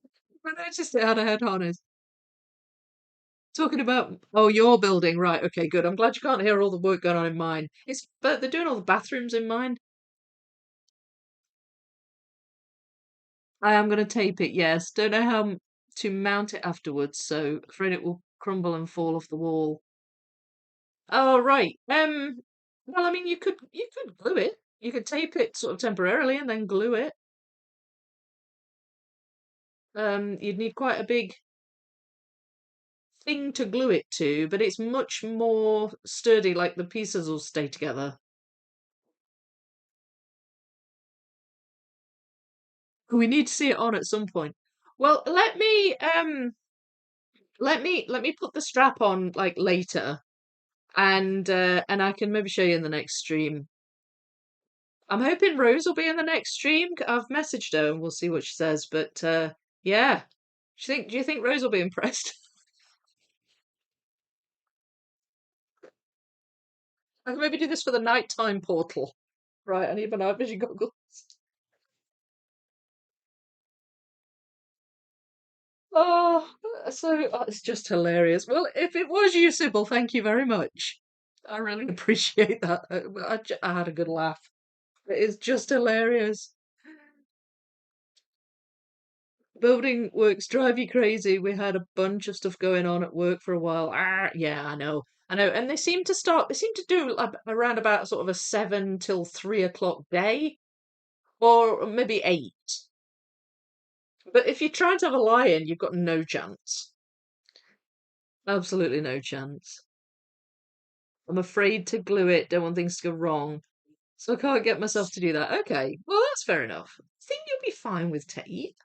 noticed it had a head harness. Talking about, oh, your building, right? Okay, good. I'm glad you can't hear all the work going on in mine. But they're doing all the bathrooms in mine. I am going to tape it, yes. Don't know how to mount it afterwards, so afraid it will crumble and fall off the wall. Oh, right. Well, I mean, you could glue it. You could tape it sort of temporarily and then glue it. You'd need quite a big thing to glue it to, but it's much more sturdy, like the pieces will stay together. We need to see it on at some point. Well, let me put the strap on like later, and I can maybe show you in the next stream. I'm hoping Rose will be in the next stream. I've messaged her and we'll see what she says. But yeah, do you think Rose will be impressed? I can maybe do this for the nighttime portal. Right, I need my night vision goggles. Oh, it's just hilarious. Well, if it was you, Sybil, thank you very much. I really appreciate that. I had a good laugh. It is just hilarious. Building works drive you crazy. We had a bunch of stuff going on at work for a while. Yeah, I know. I know. And they seem to do around about sort of a 7 till 3 o'clock day, or maybe 8. But if you're trying to have a lie-in, you've got no chance. Absolutely no chance. I'm afraid to glue it, don't want things to go wrong. So I can't get myself to do that. Okay, well, that's fair enough. I think you'll be fine with tape.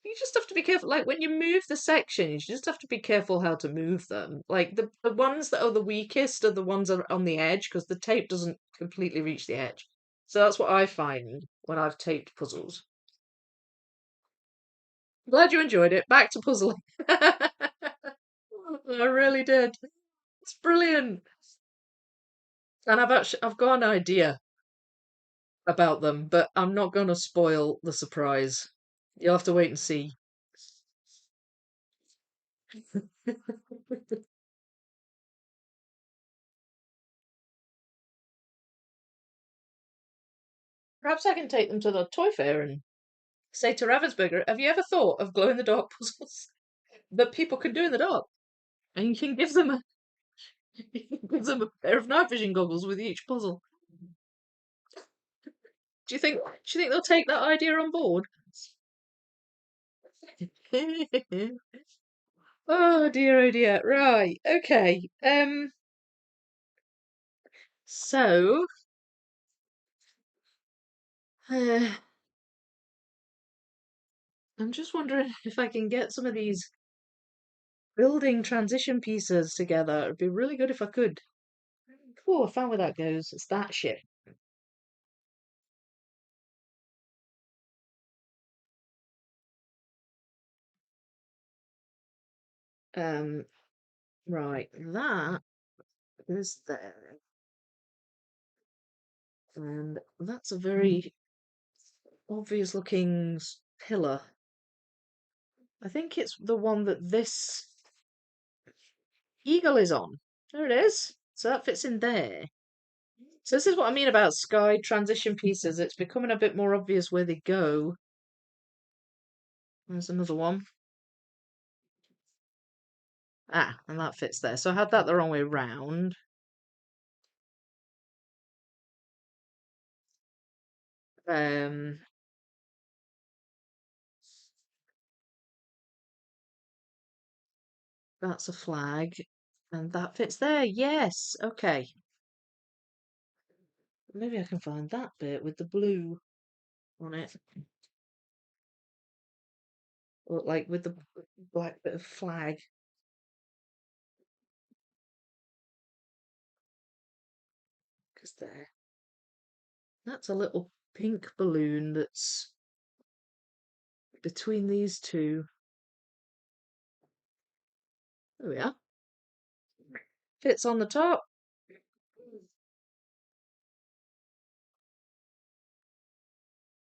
You just have to be careful. Like when you move the sections, you just have to be careful how to move them. Like the ones that are the weakest are the ones that are on the edge because the tape doesn't completely reach the edge. So that's what I find when I've taped puzzles. Glad you enjoyed it. Back to puzzling. I really did. It's brilliant. And I've got an idea about them, but I'm not going to spoil the surprise. You'll have to wait and see. Perhaps I can take them to the toy fair and say to Ravensburger, have you ever thought of glow in the dark puzzles that people can do in the dark? And you can give them a give them a pair of night vision goggles with each puzzle. Do you think they'll take that idea on board? Oh dear, oh dear. Right, okay. So I'm just wondering if I can get some of these building transition pieces together. It'd be really good if I could. Oh, I found where that goes. It's that ship. Um, right, that is there. And that's a very obvious looking pillar. I think it's the one that this eagle is on. There it is. So that fits in there. So this is what I mean about sky transition pieces. It's becoming a bit more obvious where they go. There's another one. Ah, and that fits there. So I had that the wrong way round. Um, that's a flag. And that fits there. Yes. Okay. Maybe I can find that bit with the blue on it. Or like with the black bit of flag. Because there. That's a little pink balloon that's between these two. There we are. Fits on the top.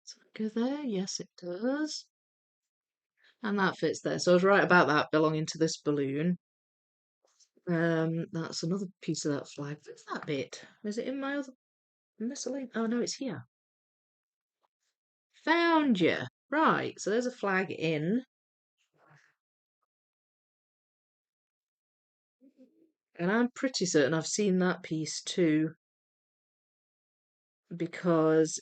So go there. Yes, it does. And that fits there. So I was right about that belonging to this balloon. That's another piece of that flag. Where's that bit? Is it in my other miscellaneous? Oh no, it's here. Found you. Right, so there's a flag in. And I'm pretty certain I've seen that piece too, because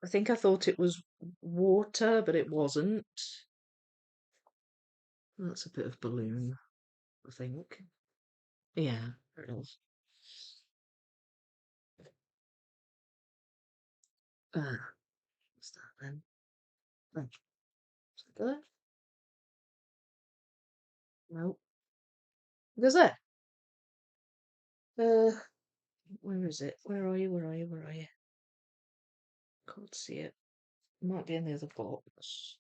I think I thought it was water, but it wasn't. That's a bit of balloon, I think. Yeah, there it is. Ah, what's that then? Oh, is it there? No. There's it. Uh, where is it? Where are you? Where are you? Where are you? Can't see it. Might be in the other box.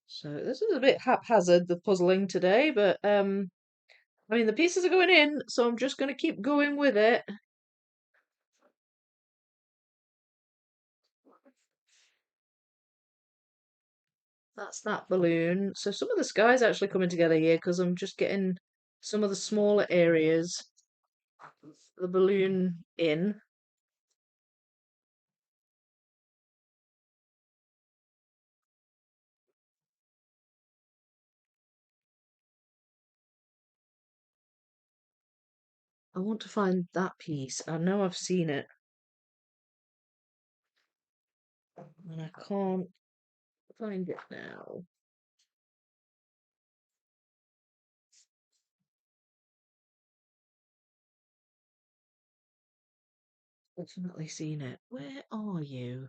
So this is a bit haphazard, the puzzling today, but I mean the pieces are going in, so I'm just going to keep going with it. That's that balloon. So some of the sky's actually coming together here because I'm just getting some of the smaller areas of the balloon in. I want to find that piece. I know I've seen it, and I can't find it now. Definitely seen it. Where are you?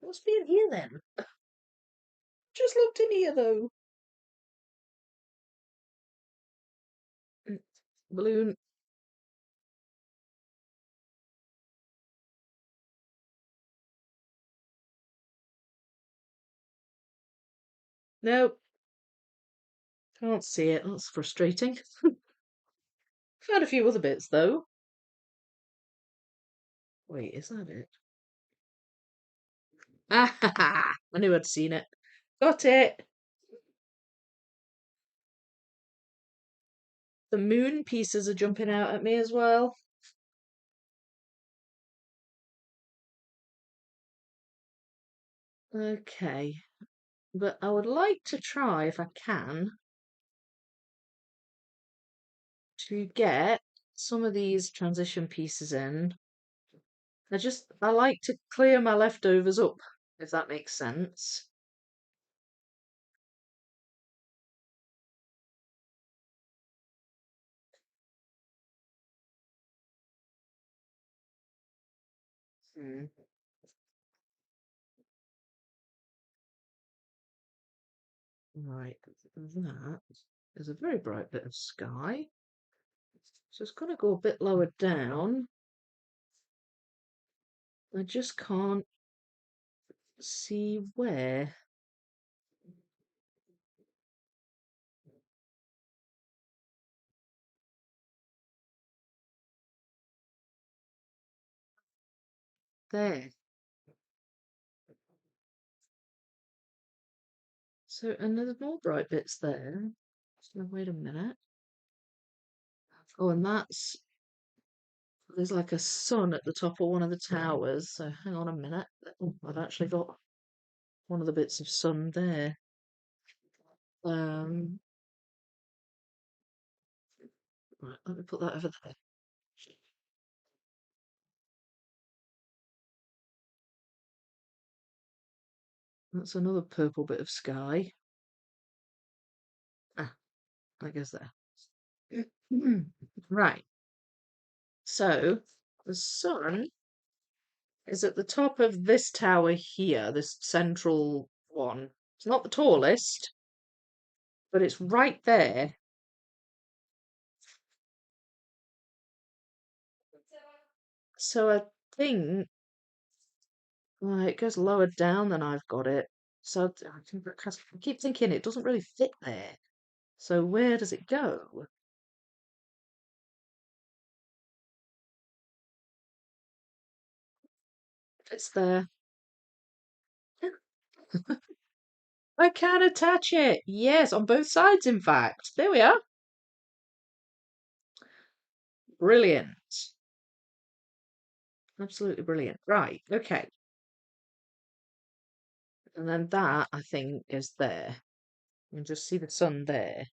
Must be in here then. Just looked in here though. Mm, balloon. Nope, can't see it. That's frustrating. Found a few other bits though. Wait, is that it? Ah, ha, ha. I knew I'd seen it. Got it. The moon pieces are jumping out at me as well. Okay, but I would like to try, if I can, to get some of these transition pieces in. I like to clear my leftovers up, if that makes sense. Hmm. Right, that is a very bright bit of sky. So it's going to go a bit lower down. I just can't see where. There. So, and there's more bright bits there. So, wait a minute. Oh, and there's like a sun at the top of one of the towers. So, hang on a minute. Oh, I've actually got one of the bits of sun there. Um, right, let me put that over there. That's another purple bit of sky. Ah, that goes there. Right. So the sun is at the top of this tower here, this central one. It's not the tallest, but it's right there. So I think it goes lower down than I've got it. So I keep thinking it doesn't really fit there. So where does it go? It's there. I can attach it. Yes, on both sides, in fact. There we are. Brilliant. Absolutely brilliant. Right, okay. And then that, I think, is there. You can just see the sun there.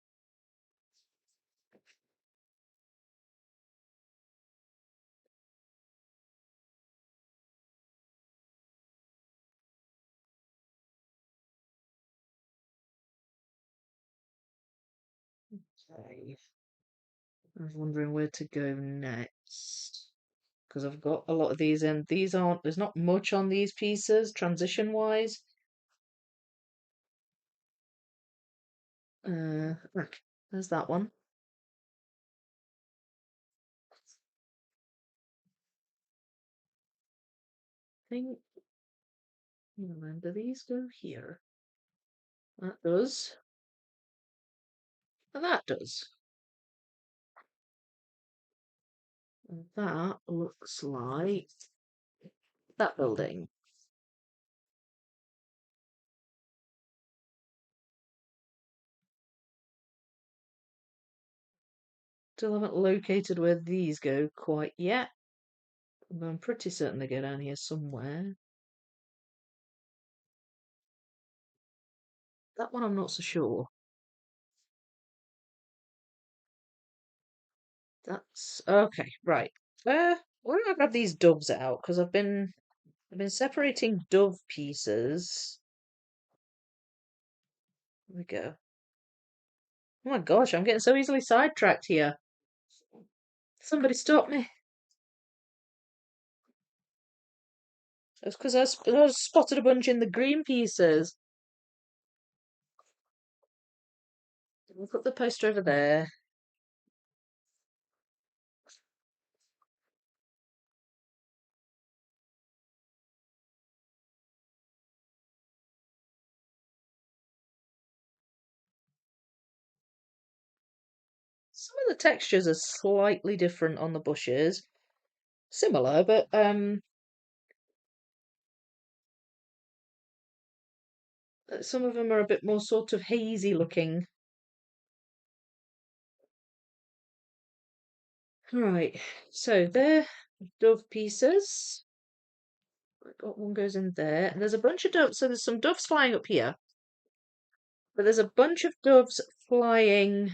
Okay. I was wondering where to go next. Because I've got a lot of these in. There's not much on these pieces, transition-wise. Look, there's that one. I think, then do these go here? That does. And that does. And that looks like that building. Still haven't located where these go quite yet. But I'm pretty certain they go down here somewhere. That one I'm not so sure. That's okay, right. Where do I grab these doves out? Because I've been separating dove pieces. There we go. Oh my gosh, I'm getting so easily sidetracked here. Somebody stop me. It's because I spotted a bunch in the green pieces. We'll put the poster over there. Some of the textures are slightly different on the bushes. Similar, but some of them are a bit more sort of hazy looking. Right, so they're dove pieces. Got one goes in there, and there's a bunch of doves. So there's some doves flying up here, but there's a bunch of doves flying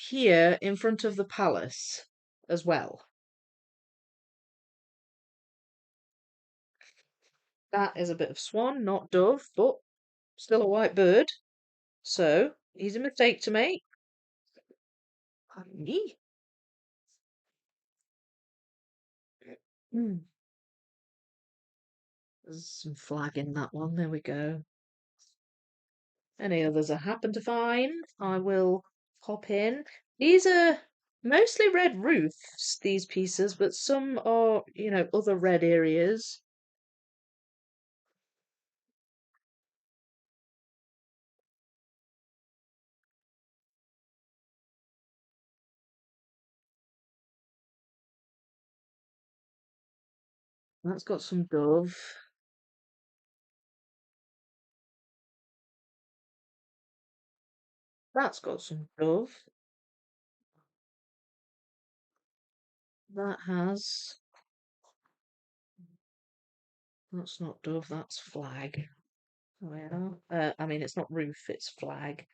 here in front of the palace as well. That is a bit of swan, not dove, but still a white bird. So easy mistake to make. Pardon me. Hmm. There's some flag in that one. There we go. Any others I happen to find, I will pop in. These are mostly red roofs, these pieces, but some are, other red areas. That's got some dove. That's got some dove. That has. That's not dove, that's flag. Well, I mean, it's not roof, it's flag.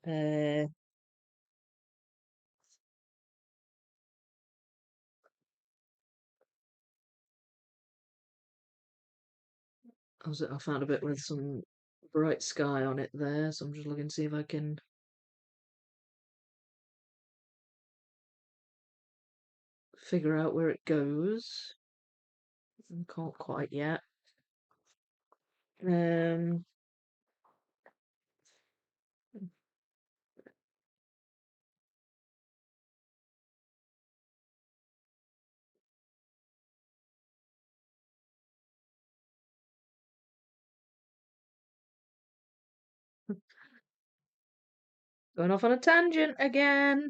Uh, I found a bit with some bright sky on it there, so I'm just looking to see if I can figure out where it goes. Can't quite yet. Um, Going off on a tangent again.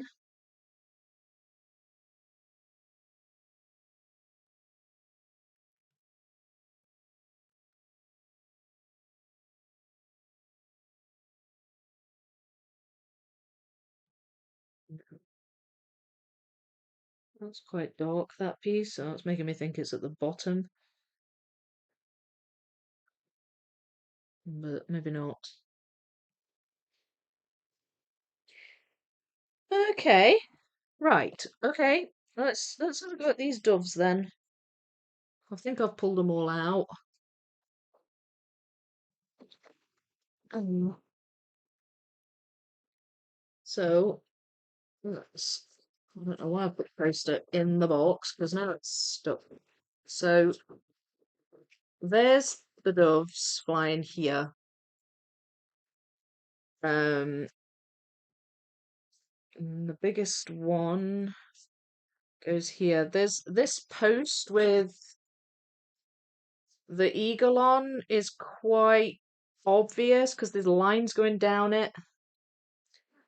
That's quite dark, that piece, so it's making me think it's at the bottom, but maybe not. Okay, right, okay. Let's have a go at these doves then. I think I've pulled them all out. Um, so let's. I don't know why I put the poster in the box because now it's stuck. So there's the doves flying here. And the biggest one goes here. There's this post with the eagle on is quite obvious because there's lines going down it.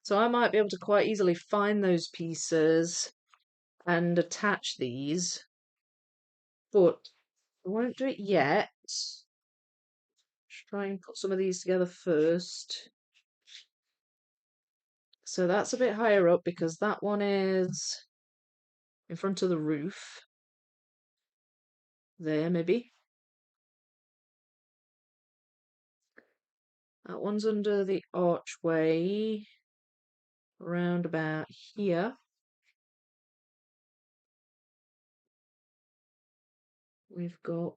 So I might be able to quite easily find those pieces and attach these, but I won't do it yet. Just try and put some of these together first. So that's a bit higher up because that one is in front of the roof. There, maybe. That one's under the archway, around about here. We've got.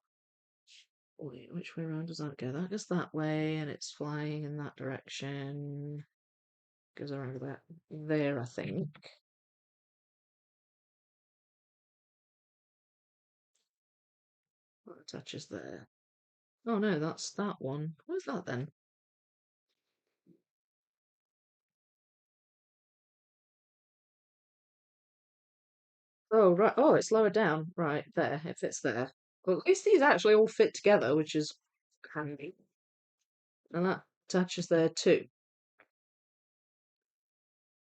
Wait, which way around does that go? That goes that way, and it's flying in that direction. Goes around about there, I think. What attaches there? Oh no, that's that one. Where's that then? Oh, right. Oh, it's lower down. Right, there. It fits there. Well, at least these actually all fit together, which is handy. And that attaches there too.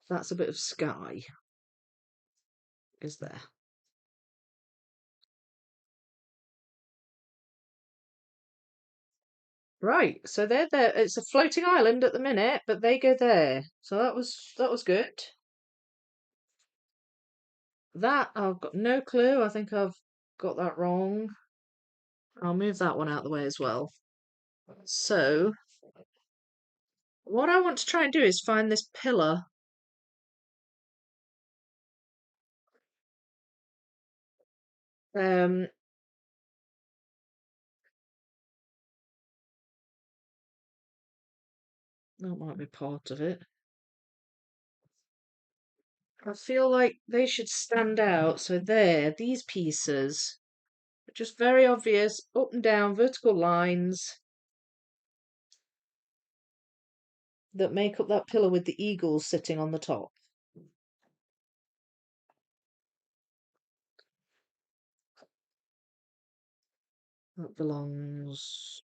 That's a bit of sky, is there? Right, so they're there. It's a floating island at the minute, but they go there. So that was good. That I've got no clue. I think I've got that wrong. I'll move that one out of the way as well. So what I want to try and do is find this pillar. Um, that might be part of it. I feel like they should stand out. So there, these pieces are just very obvious up and down vertical lines that make up that pillar with the eagles sitting on the top. That belongs.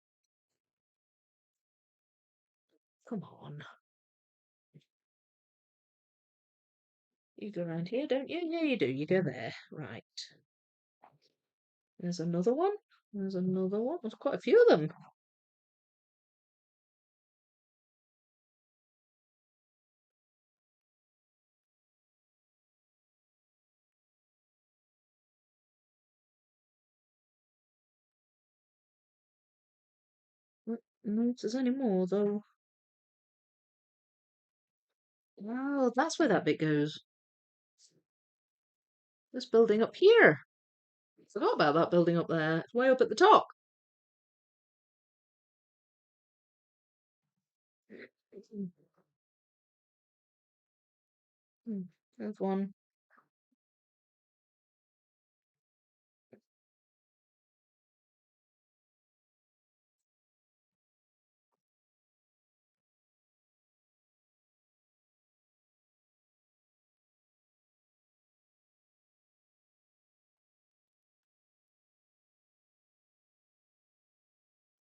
Come on. You go around here, don't you? Yeah, you do. You go there. Right. There's another one. There's another one. There's quite a few of them. No, if there's any more though. Oh, that's where that bit goes. This building up here. Forgot about that building up there. It's way up at the top. Hmm, There's one.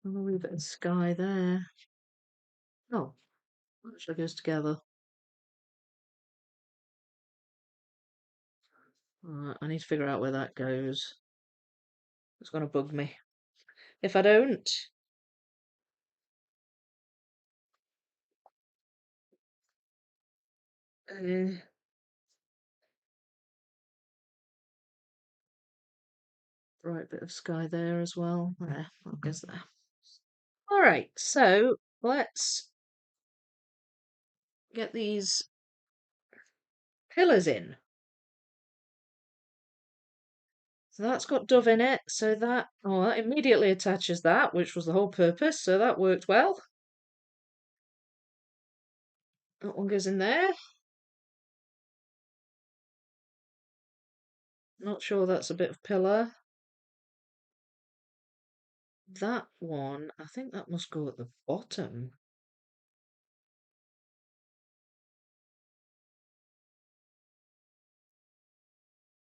A wee bit of sky there. Oh, actually goes together. Alright, I need to figure out where that goes. It's gonna bug me. If I don't. Uh, right bit of sky there as well. There, that goes there. Alright, so let's get these pillars in. So that's got dove in it, so that immediately attaches that, which was the whole purpose, so that worked well. That one goes in there. Not sure that's a bit of pillar. That one, I think that must go at the bottom.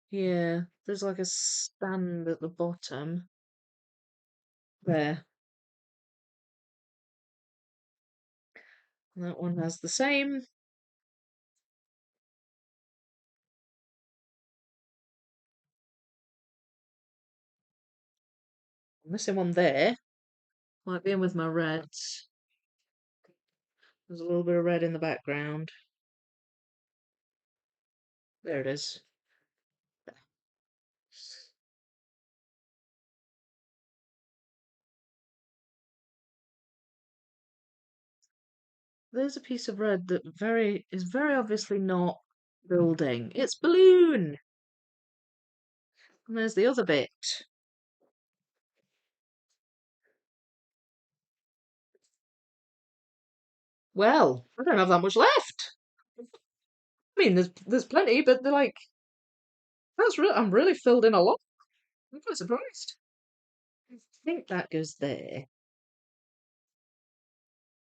Yeah, there's like a stand at the bottom. There. That one has the same. Missing one there. Might be in with my reds. There's a little bit of red in the background. There it is. There's a piece of red that is very obviously not building. It's balloon. And there's the other bit. Well, I don't have that much left. I mean, there's plenty, but they're like I'm really filled in a lot. I'm quite surprised. I think that goes there.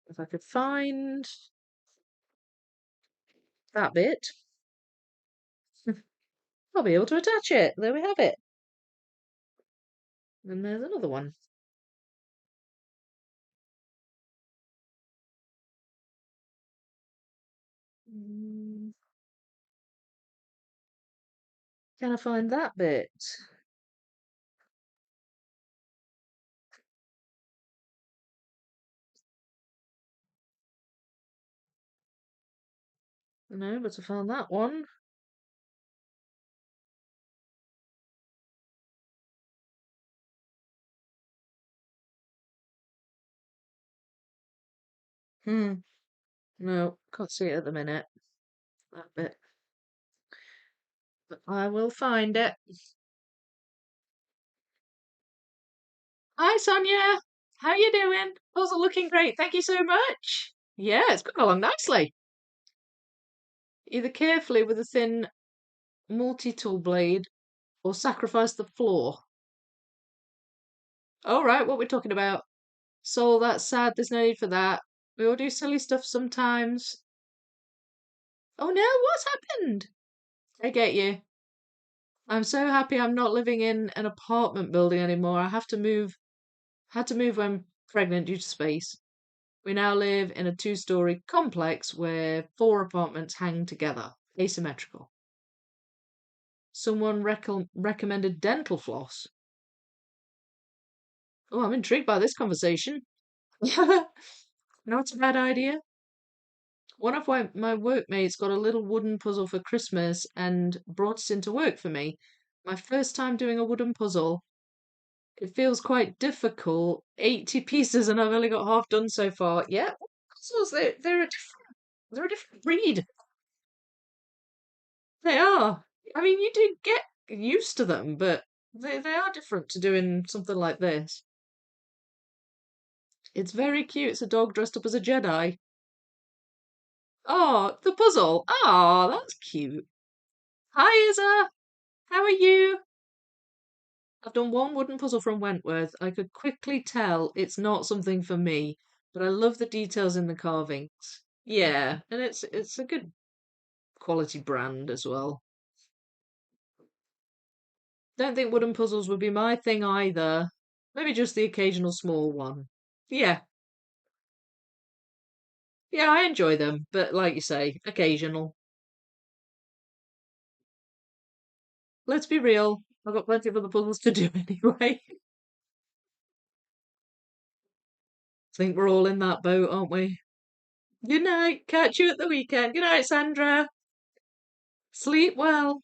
If I could find that bit, I'll be able to attach it. There we have it. And there's another one. Mm, Can I find that bit? No, but I found that one. Hmm. No, can't see it at the minute. That bit. But I will find it. Hi, Sonia. How you doing? Also looking great. Thank you so much. Yeah, it's going along nicely. Either carefully with a thin multi-tool blade or sacrifice the floor. All right, what we're talking about. So that's sad. There's no need for that. We all do silly stuff sometimes. Oh no, what's happened? I get you. I'm so happy I'm not living in an apartment building anymore. I have to move. Had to move when pregnant due to space. We now live in a two-story complex where four apartments hang together, asymmetrical. Someone recommended dental floss. Oh, I'm intrigued by this conversation. Not a bad idea. One of my workmates got a little wooden puzzle for Christmas and brought it into work for me. My first time doing a wooden puzzle. It feels quite difficult. 80 pieces and I've only got half done so far. Yeah, puzzles, they're a different breed. They are. I mean, you do get used to them, but they are different to doing something like this. It's very cute. It's a dog dressed up as a Jedi. Oh, the puzzle. Oh, that's cute. Hi, Isa. How are you? I've done one wooden puzzle from Wentworth. I could quickly tell it's not something for me, but I love the details in the carvings. Yeah, and it's a good quality brand as well. Don't think wooden puzzles would be my thing either. Maybe just the occasional small one. Yeah, yeah, I enjoy them, but like you say, occasional. Let's be real. I've got plenty of other puzzles to do anyway. Think we're all in that boat, aren't we? Good night. Catch you at the weekend. Good night, Sandra. Sleep well.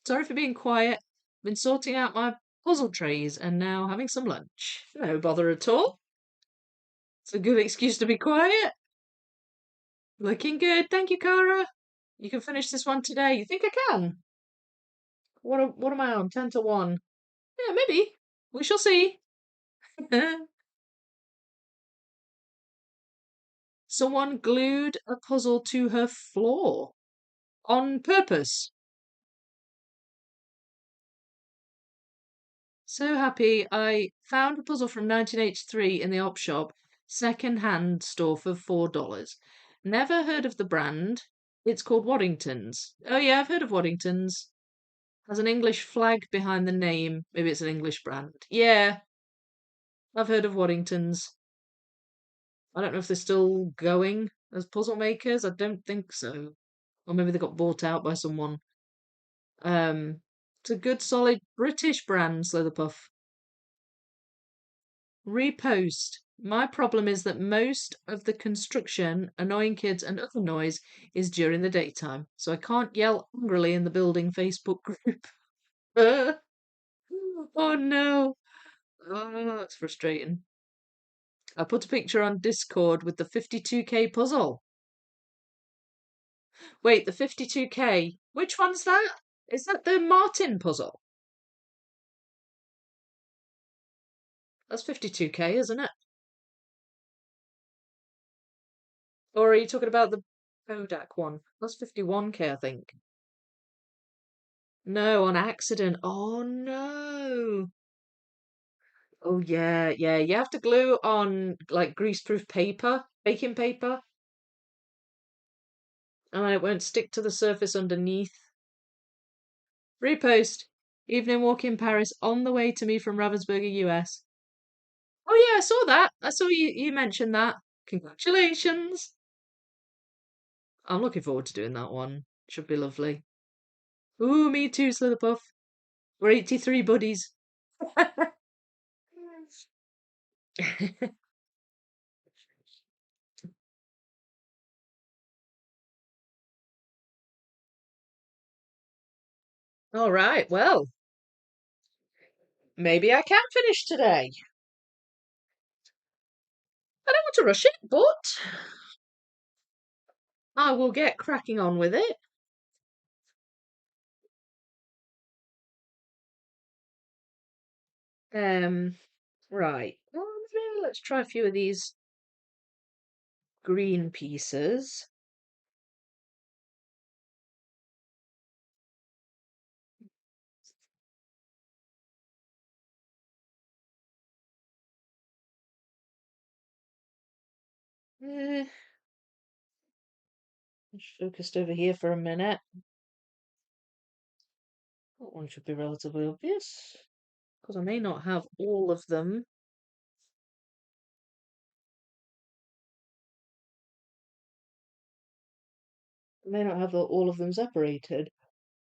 Sorry for being quiet. Been sorting out my puzzle trays and now having some lunch. No bother at all. It's a good excuse to be quiet. Looking good. Thank you, Cara. You can finish this one today. You think I can? What am I on? 10 to 1. Yeah, maybe. We shall see. Someone glued a puzzle to her floor on purpose. So happy I found a puzzle from 1983 in the op shop, second-hand store for $4. Never heard of the brand. It's called Waddington's. Oh yeah, I've heard of Waddington's. Has an English flag behind the name. Maybe it's an English brand. Yeah, I've heard of Waddington's. I don't know if they're still going as puzzle makers. I don't think so. Or maybe they got bought out by someone. It's a good solid British brand, Slitherpuff. Repost. My problem is that most of the construction, annoying kids, and other noise is during the daytime, so I can't yell angrily in the building Facebook group. Oh no. Oh, that's frustrating. I put a picture on Discord with the 52K puzzle. Wait, the 52K? Which one's that? Is that the Martin puzzle? That's 52K, isn't it? Or are you talking about the Kodak one? That's 51K, I think. No, on accident. Oh no. Oh yeah, yeah. You have to glue on like greaseproof paper, baking paper, and then it won't stick to the surface underneath. Repost. Evening walk in Paris on the way to me from Ravensburger, US. Oh yeah, I saw that. I saw you mentioned that. Congratulations. I'm looking forward to doing that one. Should be lovely. Ooh, me too, Slitherpuff. We're 83 buddies. All right, well, maybe I can finish today. I don't want to rush it, but I will get cracking on with it. Um, right. Well, maybe let's try a few of these green pieces. Eh, just focused over here for a minute. That one should be relatively obvious, because I may not have all of them. I may not have all of them separated.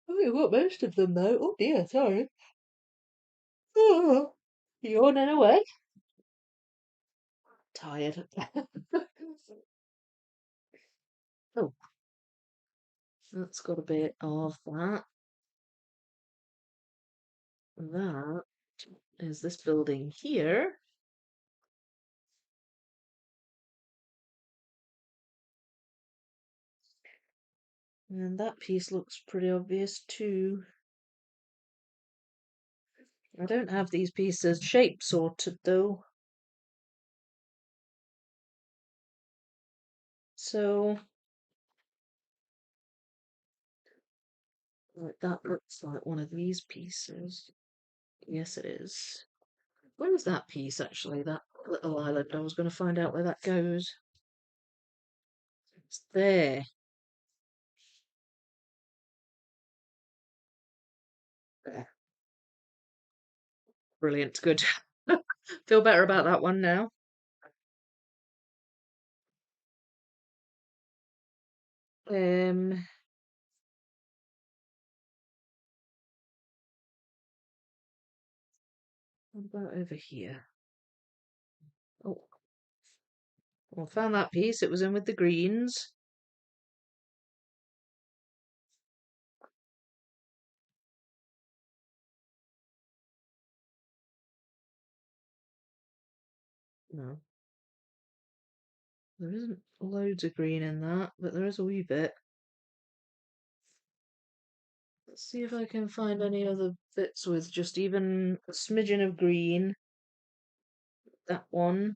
Oh, you've got most of them though. Oh dear, sorry. Oh, yawning away. Tired. Oh, that's got a bit of that. That. is this building here. And that piece looks pretty obvious too. I don't have these pieces shape sorted though. So, like, that looks like one of these pieces. Yes, it is. Where is that piece actually? That little island. I was going to find out where that goes. It's there. There. Brilliant. Good. Feel better about that one now. Um, what about over here? Oh, well, found that piece. It was in with the greens. No, there isn't loads of green in that, but there is a wee bit. Let's see if I can find any other bits with just even a smidgen of green. That one.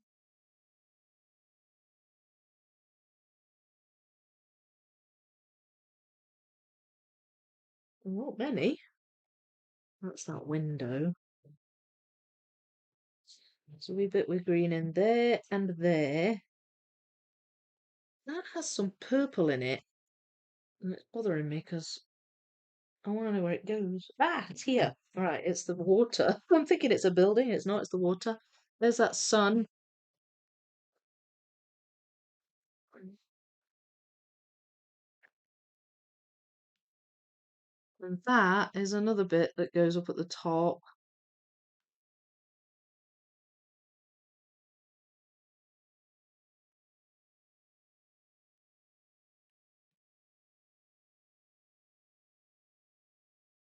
Not many. That's that window. There's a wee bit with green in there and there. That has some purple in it. And it's bothering me because I want to know where it goes. Ah, it's here. Right, it's the water. I'm thinking it's a building. It's not, it's the water. There's that sun. And that is another bit that goes up at the top.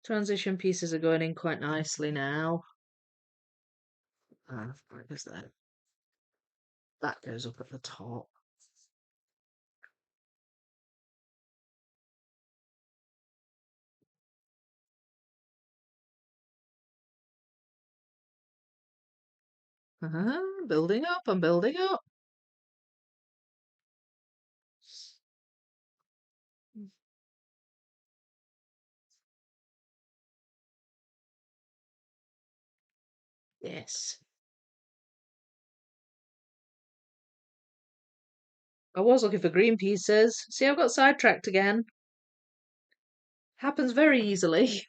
Transition pieces are going in quite nicely now. Ah, where is that? That goes up at the top. Building up, I'm building up. Yes. I was looking for green pieces. See, I've got sidetracked again. Happens very easily.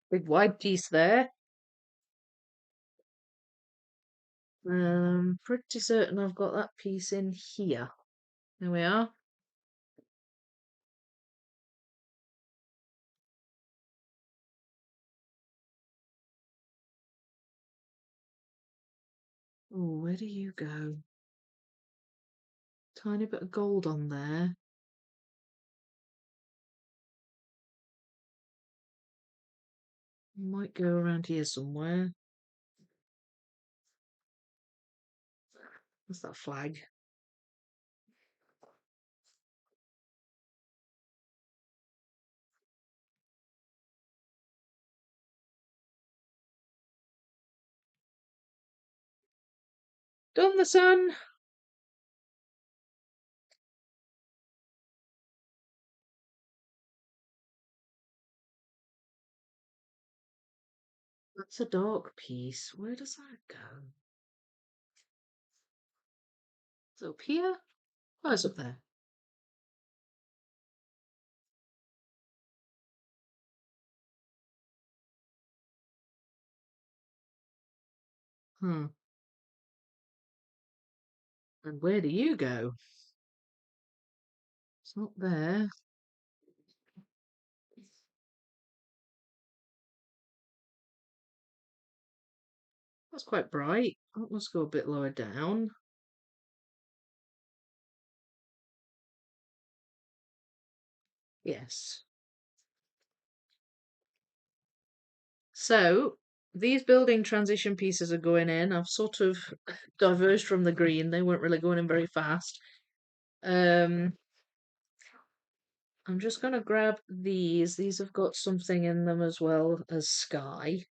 Big wide piece there. Pretty certain I've got that piece in here. There we are. Oh, where do you go? Tiny bit of gold on there. Might go around here somewhere. What's that flag? Done the sun. That's a dark piece. Where does that go? It's up here? Oh, it's up there. Hmm. And where do you go? It's not there. That's quite bright. That must go a bit lower down. Yes. So these building transition pieces are going in. I've sort of diverged from the green. They weren't really going in very fast. Um, I'm just going to grab these. These have got something in them as well as sky.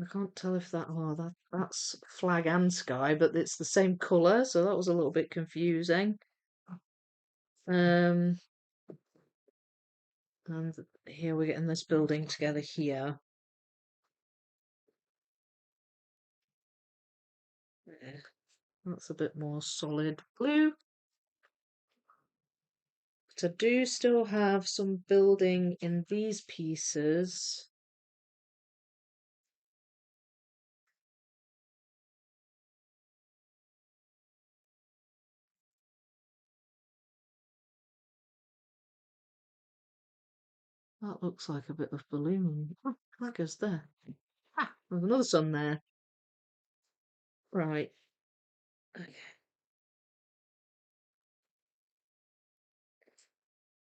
I can't tell if that's flag and sky, but it's the same colour, so that was a little bit confusing. Um, and here we're getting this building together here. Yeah, that's a bit more solid blue. But I do still have some building in these pieces. That looks like a bit of balloon. Oh, that goes there. Ah, there's another sun there. Right. Okay.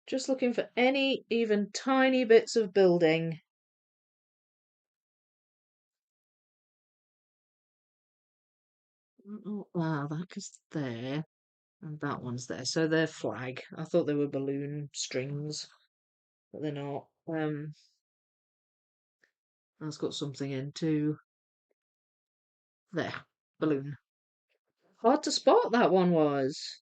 Just looking for any even tiny bits of building. Oh, wow, that goes there. And that one's there. So they're flag. I thought they were balloon strings, but they're not. That's got something in too. There. Balloon. Hard to spot that one was.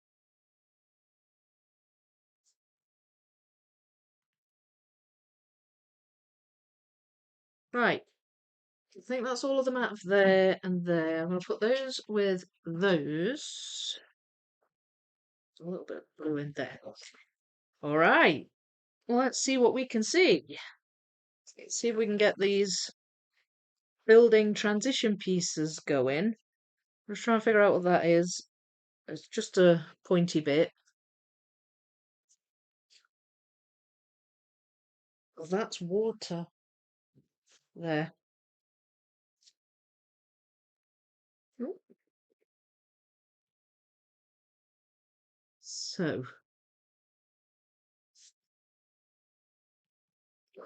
Right. I think that's all of them out of there and there. I'm going to put those with those. A little bit of blue in there. All right. Well, let's see what we can see. Let's see if we can get these building transition pieces going. I'm just trying to figure out what that is. It's just a pointy bit. Oh, that's water. There. Oh, so, of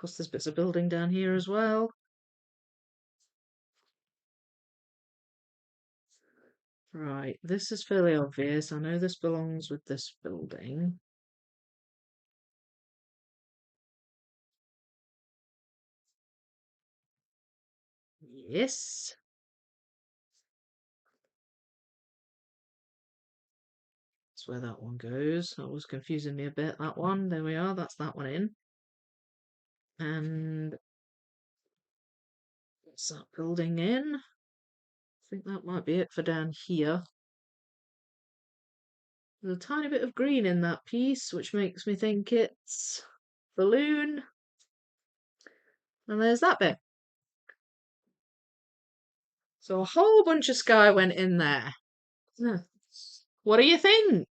course, there's bits of building down here as well. Right, this is fairly obvious. I know this belongs with this building. Yes. That's where that one goes. That was confusing me a bit, that one. There we are, that's that one in. And what's that building in? I think that might be it for down here. There's a tiny bit of green in that piece, which makes me think it's balloon. And there's that bit. So a whole bunch of sky went in there. Hmm. What do you think?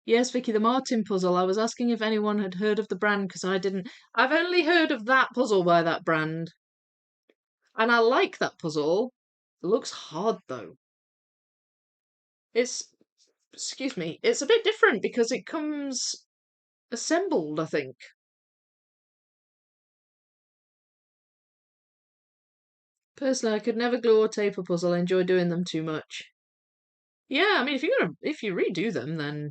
Yes, Vicky, the Martin puzzle. I was asking if anyone had heard of the brand because I didn't. I've only heard of that puzzle by that brand. And I like that puzzle. It looks hard though. It's, excuse me, it's a bit different because it comes assembled, I think. Personally, I could never glue or tape a puzzle. I enjoy doing them too much. Yeah, I mean, if you redo them, then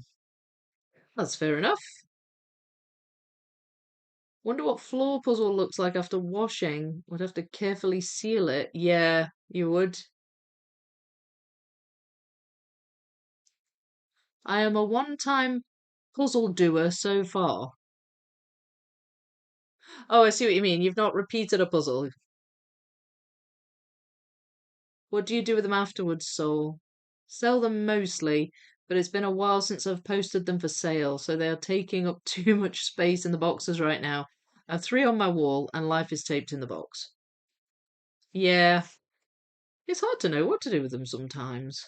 that's fair enough. Wonder what floor puzzle looks like after washing. Would have to carefully seal it. Yeah, you would. I am a one-time puzzle doer so far. Oh, I see what you mean. You've not repeated a puzzle. What do you do with them afterwards, Soul? Sell them mostly, but it's been a while since I've posted them for sale, so they are taking up too much space in the boxes right now. I have three on my wall, and life is taped in the box. Yeah, it's hard to know what to do with them sometimes.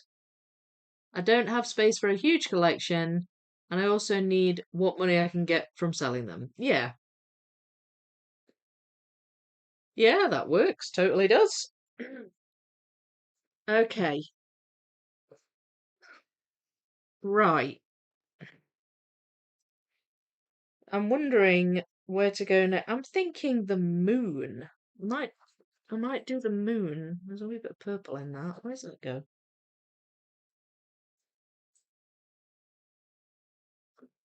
I don't have space for a huge collection, and I also need what money I can get from selling them. Yeah, yeah, that works. Totally does. Okay, right. I'm wondering where to go next. I'm thinking the moon. Might I might do the moon. There's a wee bit of purple in that. Where does it go?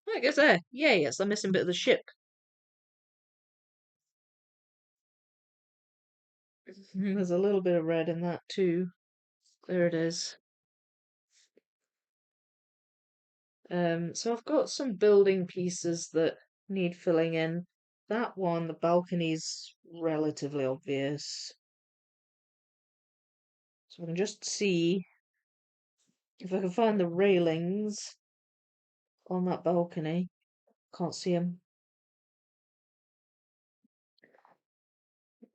Oh, it goes there. Yay, it's the missing bit of the ship. There's a little bit of red in that too. There it is. So I've got some building pieces that need filling in. That one, the balcony's relatively obvious. So I can just see if I can find the railings on that balcony. Can't see them.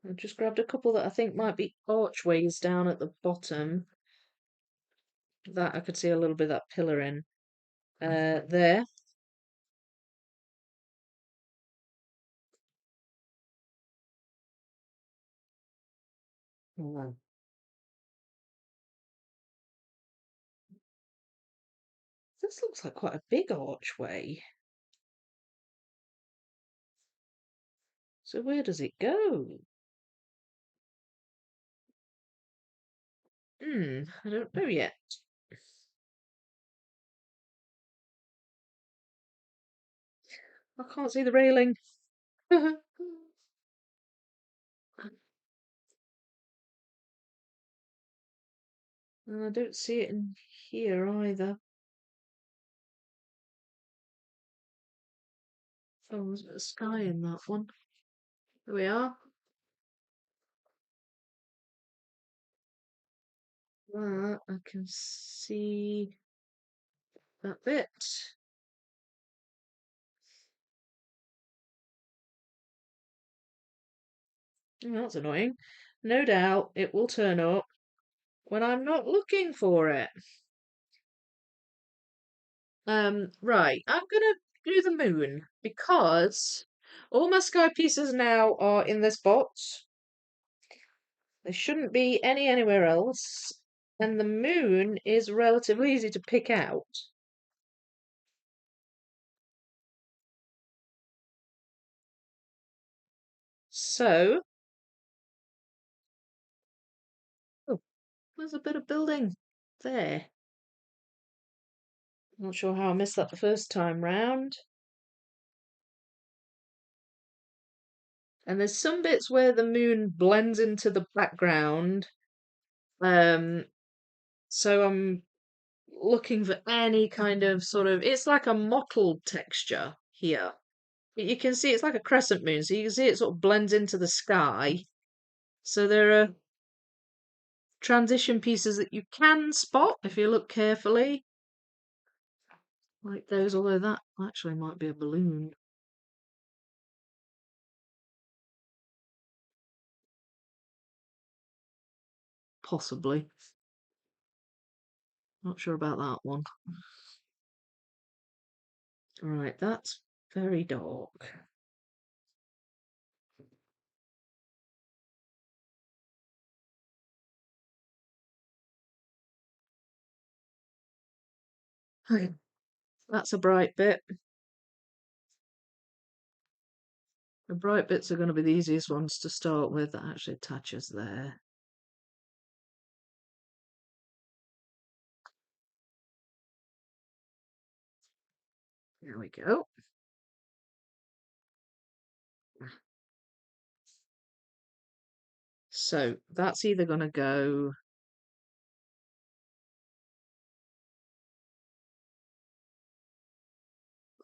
I've just grabbed a couple that I think might be archways down at the bottom. That I could see a little bit of that pillar in. There. Oh, this looks like quite a big archway. So where does it go? I don't know yet. I can't see the railing. And I don't see it in here either. Oh, there's a bit of sky in that one. There we are. That I can see that bit. Oh, that's annoying. No doubt it will turn up when I'm not looking for it. Right, I'm gonna do the moon because all my sky pieces now are in this box. There shouldn't be any anywhere else. And the moon is relatively easy to pick out. So, oh, there's a bit of building there. Not sure how I missed that the first time round. And there's some bits where the moon blends into the background. Um, so I'm looking for any kind of sort of, it's like a mottled texture here. But you can see it's like a crescent moon, so you can see it sort of blends into the sky. So there are transition pieces that you can spot if you look carefully, like those, although that actually might be a balloon. Possibly. Not sure about that one. Right, that's very dark. Okay, that's a bright bit. The bright bits are going to be the easiest ones to start with. That actually attaches there. There we go. So that's either going to go.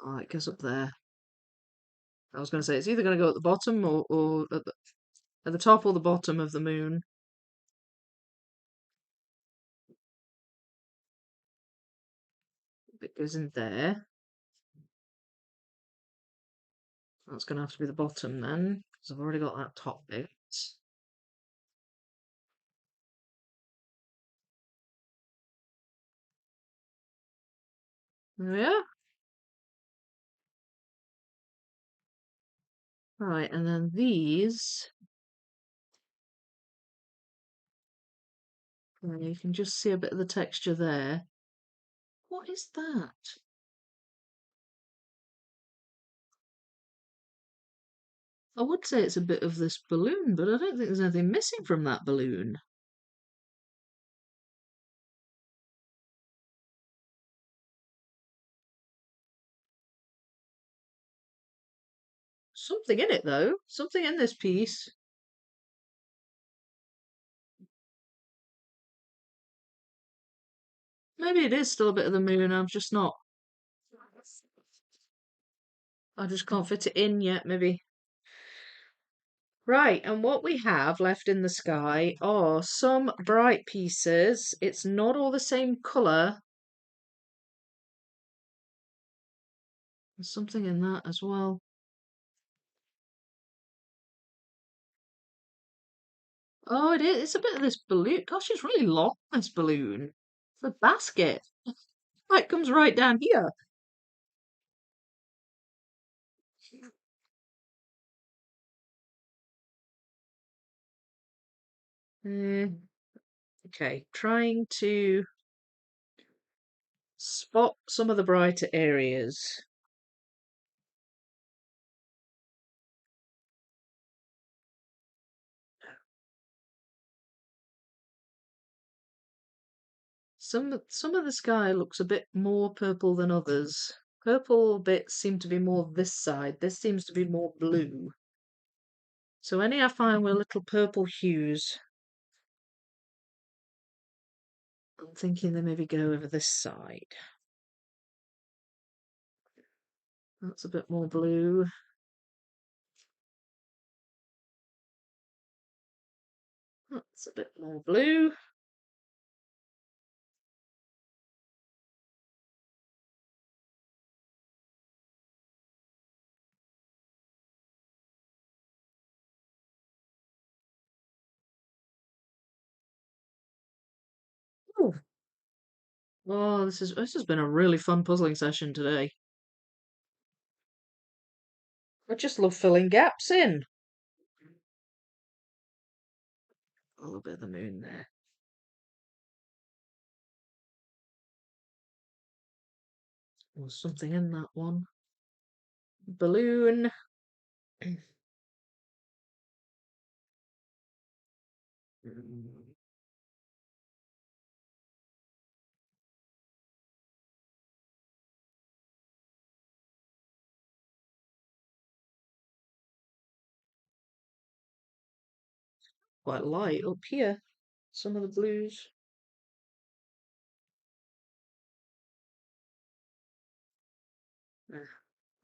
Oh, it goes up there. I was going to say it's either going to go at the bottom or at the top or the bottom of the moon. It goes in there. That's going to have to be the bottom then, because I've already got that top bit. There we are. Right, and then these You can just see a bit of the texture there. What is that? I would say it's a bit of this balloon, but I don't think there's anything missing from that balloon. Something in it, though. Something in this piece. Maybe it is still a bit of the moon. I'm just not. I just can't fit it in yet, maybe. Right, and what we have left in the sky are some bright pieces. It's not all the same colour. There's something in that as well. Oh, it is. It's a bit of this balloon. Gosh, it's really long, this balloon. The basket. It comes right down here. Okay, trying to spot some of the brighter areas. Some of the sky looks a bit more purple than others. Purple bits seem to be more this side. This seems to be more blue. So any I find with little purple hues, I'm thinking they maybe go over this side. That's a bit more blue. That's a bit more blue. Ooh. Oh, this has been a really fun puzzling session today. I just love filling gaps in. A little bit of the moon there. There's something in that one. Balloon. Quite light up here. Some of the blues.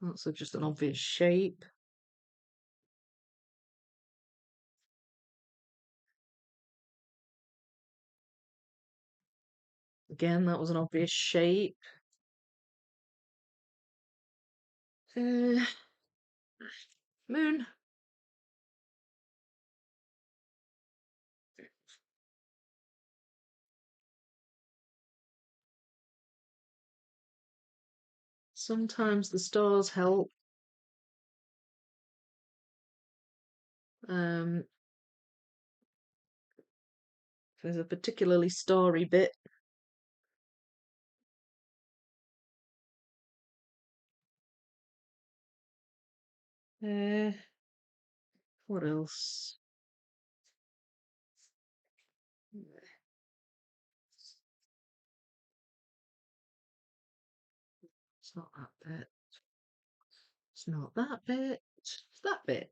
That's just an obvious shape. Again, that was an obvious shape. Uh, moon. Sometimes the stars help. Um, there's a particularly starry bit. Uh, what else? It's not that bit. It's not that bit. It's that bit.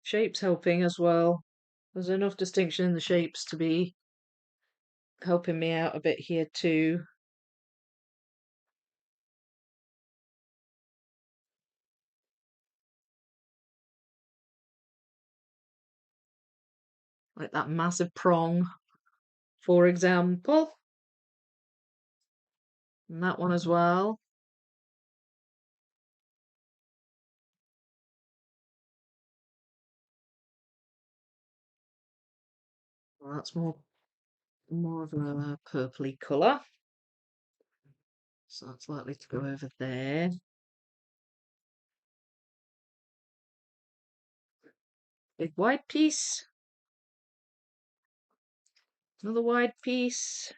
Shapes helping as well. There's enough distinction in the shapes to be helping me out a bit here too. Like that massive prong, for example. And that one as well. Well, that's more of a purpley colour. So that's likely to go over there. Big wide piece. Another wide piece.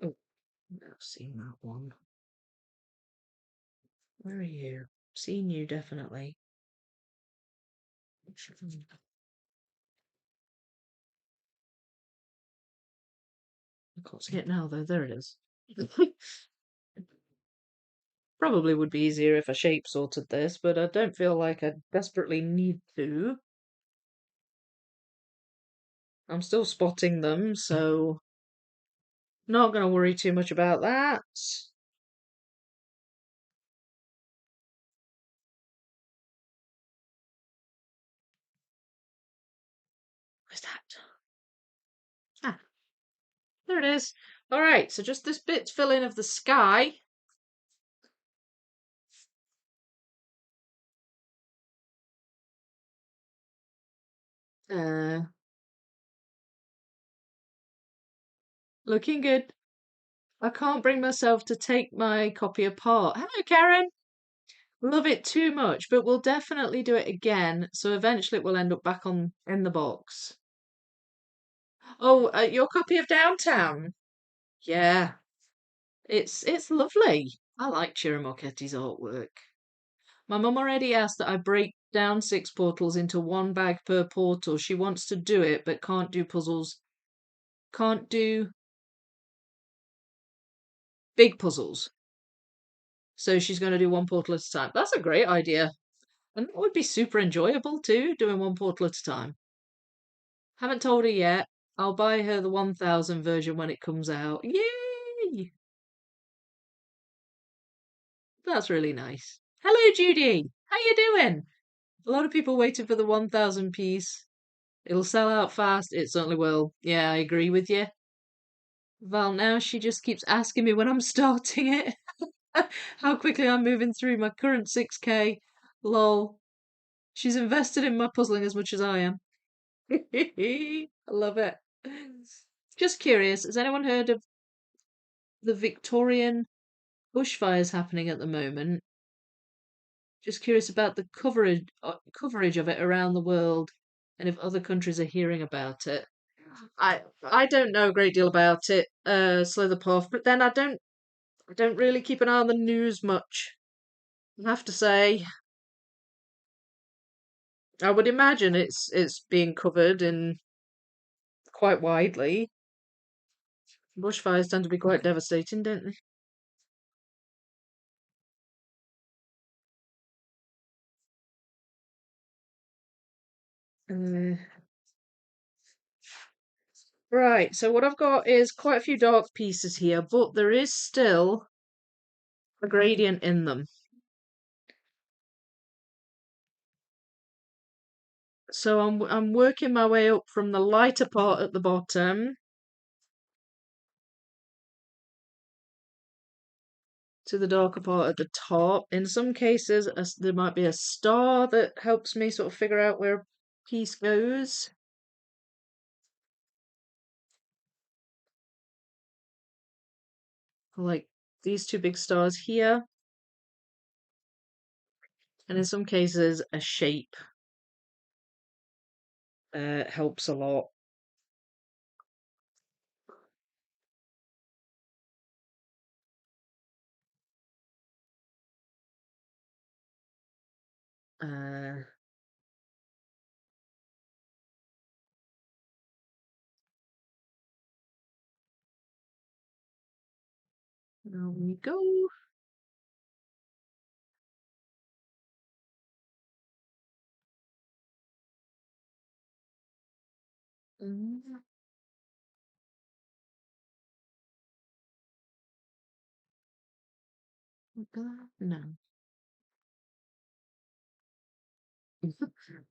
Oh, I've seen that one. Where are you? Seen you, definitely. I can't see it now, though. There it is. Probably would be easier if I shape sorted this, but I don't feel like I desperately need to. I'm still spotting them, so not going to worry too much about that. Where's that? Ah, there it is. All right, so just this bit fill in of the sky. Uh, Looking good. I can't bring myself to take my copy apart. Hello, Karen. Love it too much, but we'll definitely do it again. So eventually it will end up back on in the box. Oh, your copy of Downtown. Yeah, it's lovely. I like Ciro Marchetti's artwork. My mum already asked that I break down 6 portals into one bag per portal. She wants to do it, but can't do puzzles. Can't do big puzzles. So she's going to do one portal at a time. That's a great idea. And that would be super enjoyable too, doing one portal at a time. Haven't told her yet. I'll buy her the 1000 version when it comes out. Yay! That's really nice. Hello, Judy. How you doing? A lot of people waiting for the 1000 piece. It'll sell out fast. It certainly will. Yeah, I agree with you. Val, now she just keeps asking me when I'm starting it. How quickly I'm moving through my current 6K. Lol. She's invested in my puzzling as much as I am. I love it. Just curious, has anyone heard of the Victorian bushfires happening at the moment? Just curious about the coverage of it around the world, and if other countries are hearing about it. I don't know a great deal about it, Slitherpuff, but then I don't really keep an eye on the news much. I have to say, I would imagine it's being covered in quite widely. Bushfires tend to be quite devastating, don't they? Right, so what I've got is quite a few dark pieces here, but there is still a gradient in them. So I'm working my way up from the lighter part at the bottom to the darker part at the top. In some cases, there might be a star that helps me sort of figure out where a piece goes. Like these two big stars here. And in some cases, a shape helps a lot. Uh, there we go. Mm, no.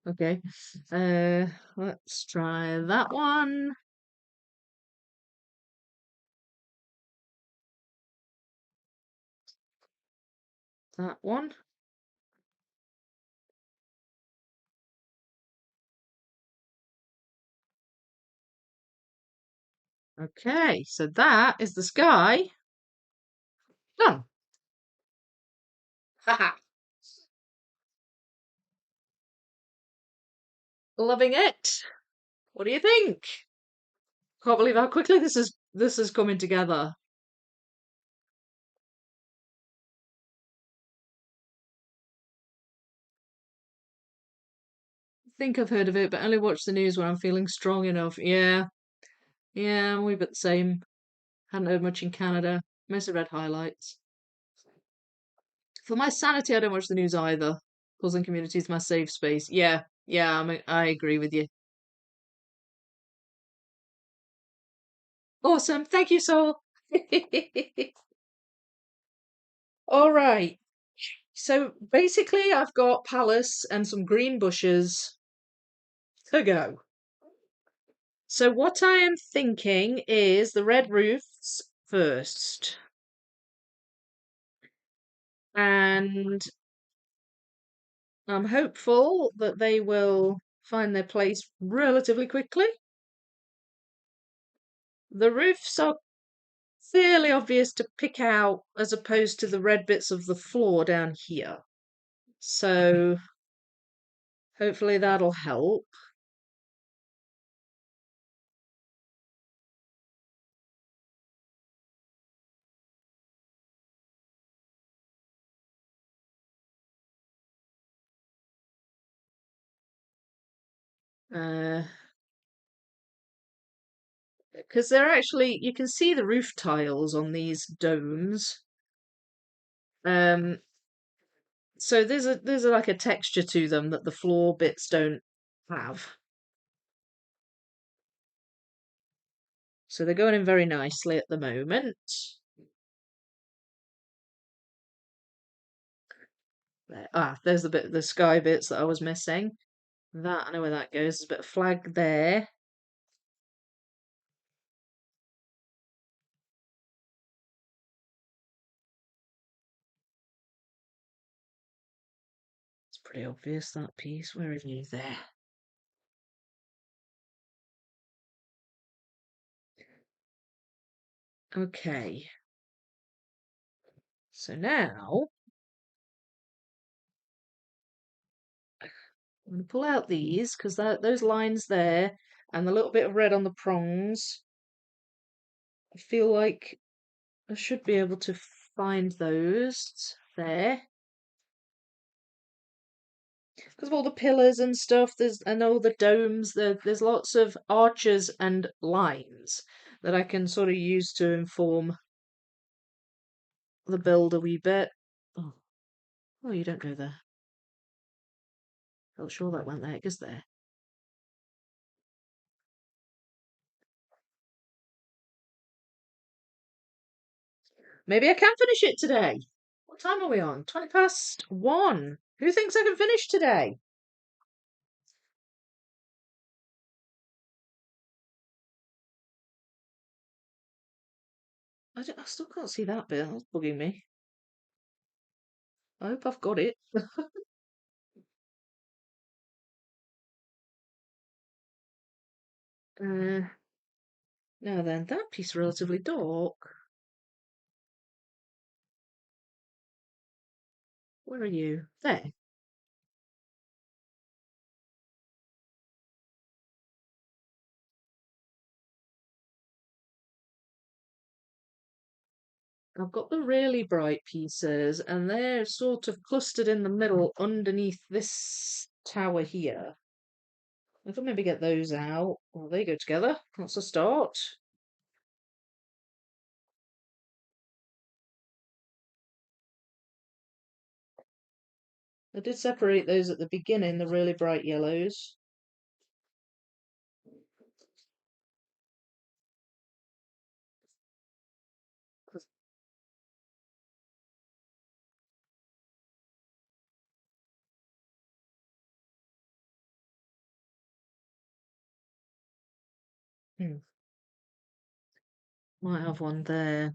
Okay. Let's try that one. That one. Okay, so that is the sky done. Haha. Loving it. What do you think? Can't believe how quickly this is coming together. I think I've heard of it, but only watch the news when I'm feeling strong enough. Yeah, yeah, I'm a wee bit the same. Hadn't heard much in Canada. Mostly read highlights. For my sanity, I don't watch the news either. Causing community is my safe space. Yeah, yeah, I agree with you. Awesome. Thank you, Soul. All right. So basically, I've got palace and some green bushes to go. So what I am thinking is the red roofs first. And I'm hopeful that they will find their place relatively quickly. The roofs are fairly obvious to pick out as opposed to the red bits of the floor down here. So hopefully that'll help. Because they're actually, you can see the roof tiles on these domes. Um, so there's like a texture to them that the floor bits don't have. So they're going in very nicely at the moment. There. Ah, there's the bit, the sky bits that I was missing. That, I know where that goes. There's a bit of flag there. It's pretty obvious, that piece. Where are you? There. Okay. So now I'm going to pull out these because those lines there and the little bit of red on the prongs, I feel like I should be able to find those there. Because of all the pillars and stuff, and all the domes, there's lots of arches and lines that I can sort of use to inform the build a wee bit. Oh, oh, you don't go there. Felt sure that went there. It goes there. Maybe I can finish it today. What time are we on? 20 past 1. Who thinks I can finish today? I still can't see that bit. That's bugging me. I hope I've got it. Uh, Now then, that piece relatively dark. Where are you? There. I've got the really bright pieces, and they're sort of clustered in the middle underneath this tower here. I could maybe get those out. Well, they go together. That's a start. I did separate those at the beginning, the really bright yellows. Hmm. Might have one there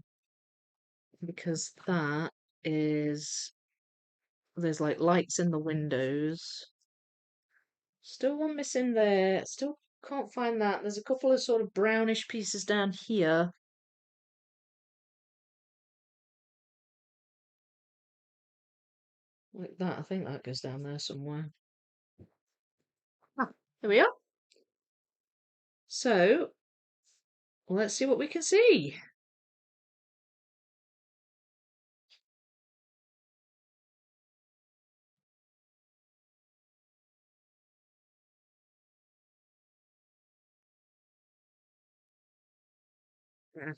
because that is there's like lights in the windows. Still one missing there. Still can't find that. There's a couple of sort of brownish pieces down here. Like that. I think that goes down there somewhere. Ah, here we are. So, let's see what we can see. Yeah.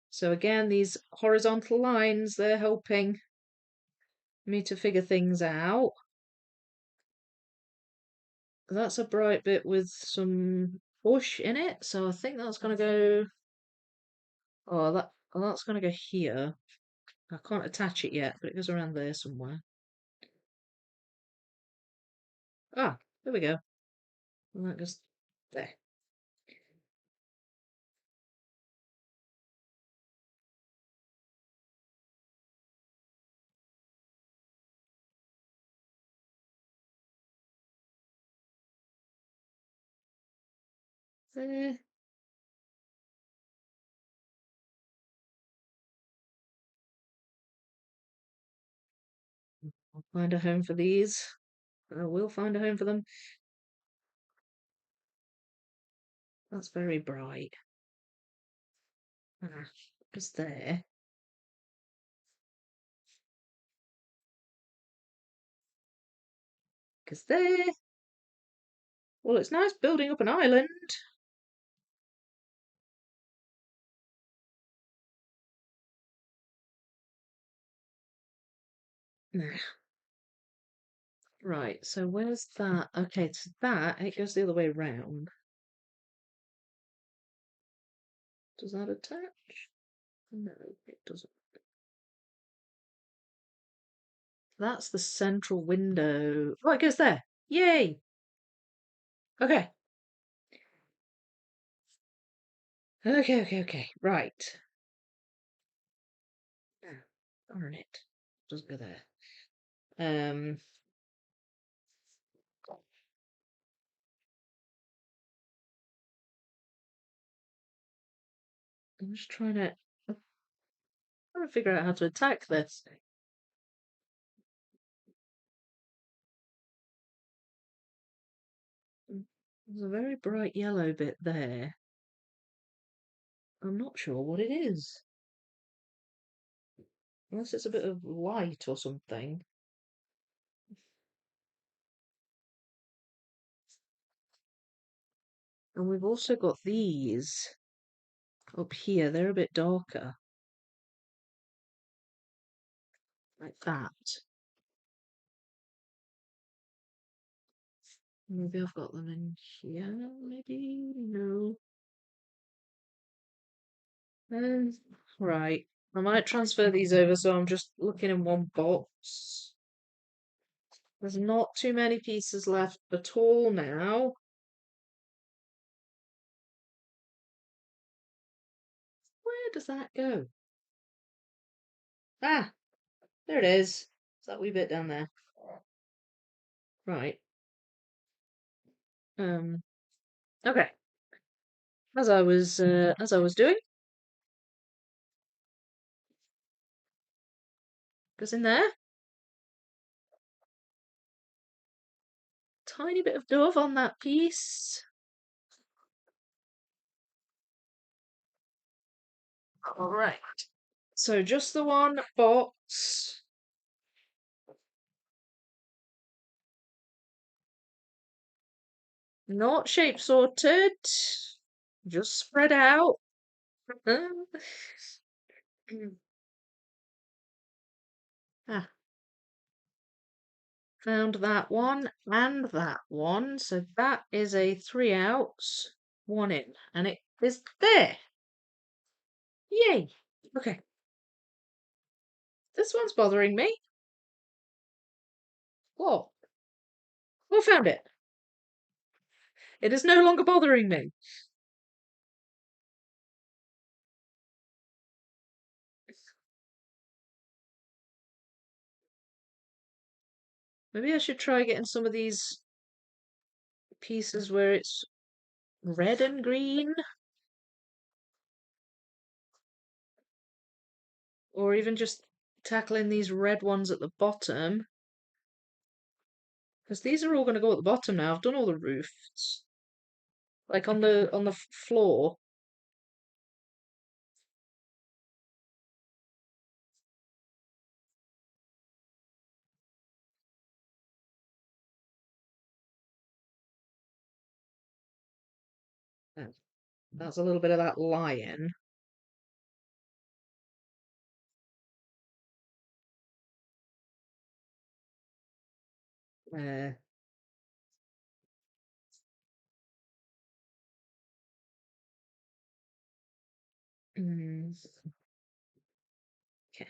So again, these horizontal lines, they're helping me to figure things out. That's a bright bit with some bush in it, so I think that's going to go... Oh, that's going to go here. I can't attach it yet, but it goes around there somewhere. Ah, there we go. And that goes there. There. I'll find a home for these. I will find a home for them. That's very bright. Ah, goes there. Goes there. Well, it's nice building up an island. Nah. Right, so where's that? Okay, it's that. It goes the other way round. Does that attach? No, it doesn't. That's the central window. Oh, it goes there. Yay! Okay. Okay. Right. Ah, darn it. Doesn't go there. Um, I'm just trying to figure out how to attack this. There's a very bright yellow bit there. I'm not sure what it is. Unless it's a bit of light or something. And we've also got these up here. They're a bit darker. Like that. Maybe I've got them in here. Maybe? No. Um, right. I might transfer these over so I'm just looking in one box. There's not too many pieces left at all now. Where does that go? Ah, there it is. It's that wee bit down there. Right. Um, okay. As I was doing, goes in there. Tiny bit of dove on that piece. All right. So just the one box. Not shape sorted. Just spread out. Ah, found that one and that one. So that is a 3 outs, one in, and it is there. Yay. Okay. This one's bothering me. What? Who found it? It is no longer bothering me. Maybe I should try getting some of these pieces where it's red and green, or even just tackling these red ones at the bottom, because these are all going to go at the bottom now. I've done all the roofs, like on the floor. Yeah, that's a little bit of that lion. Uh, mm, okay.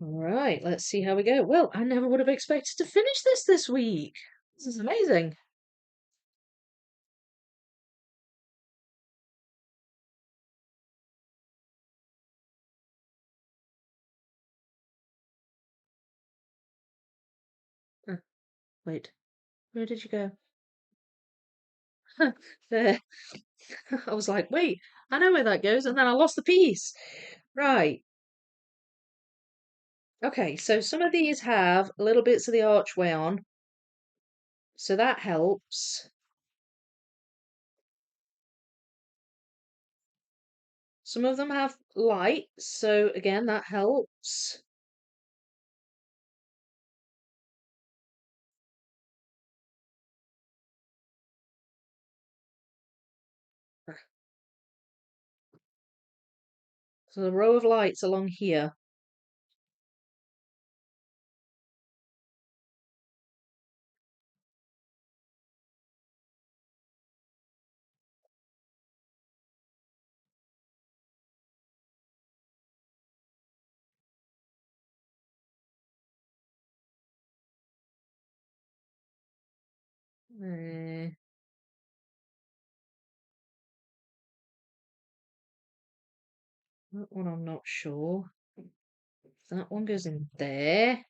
All right, let's see how we go. Well, I never would have expected to finish this week. This is amazing. Uh, wait, where did you go? There. I was like, wait, I know where that goes, and then I lost the piece. Right. Okay, so some of these have little bits of the archway on, so that helps. Some of them have lights, so again, that helps. So a row of lights along here. Eh, that one I'm not sure. That one goes in there.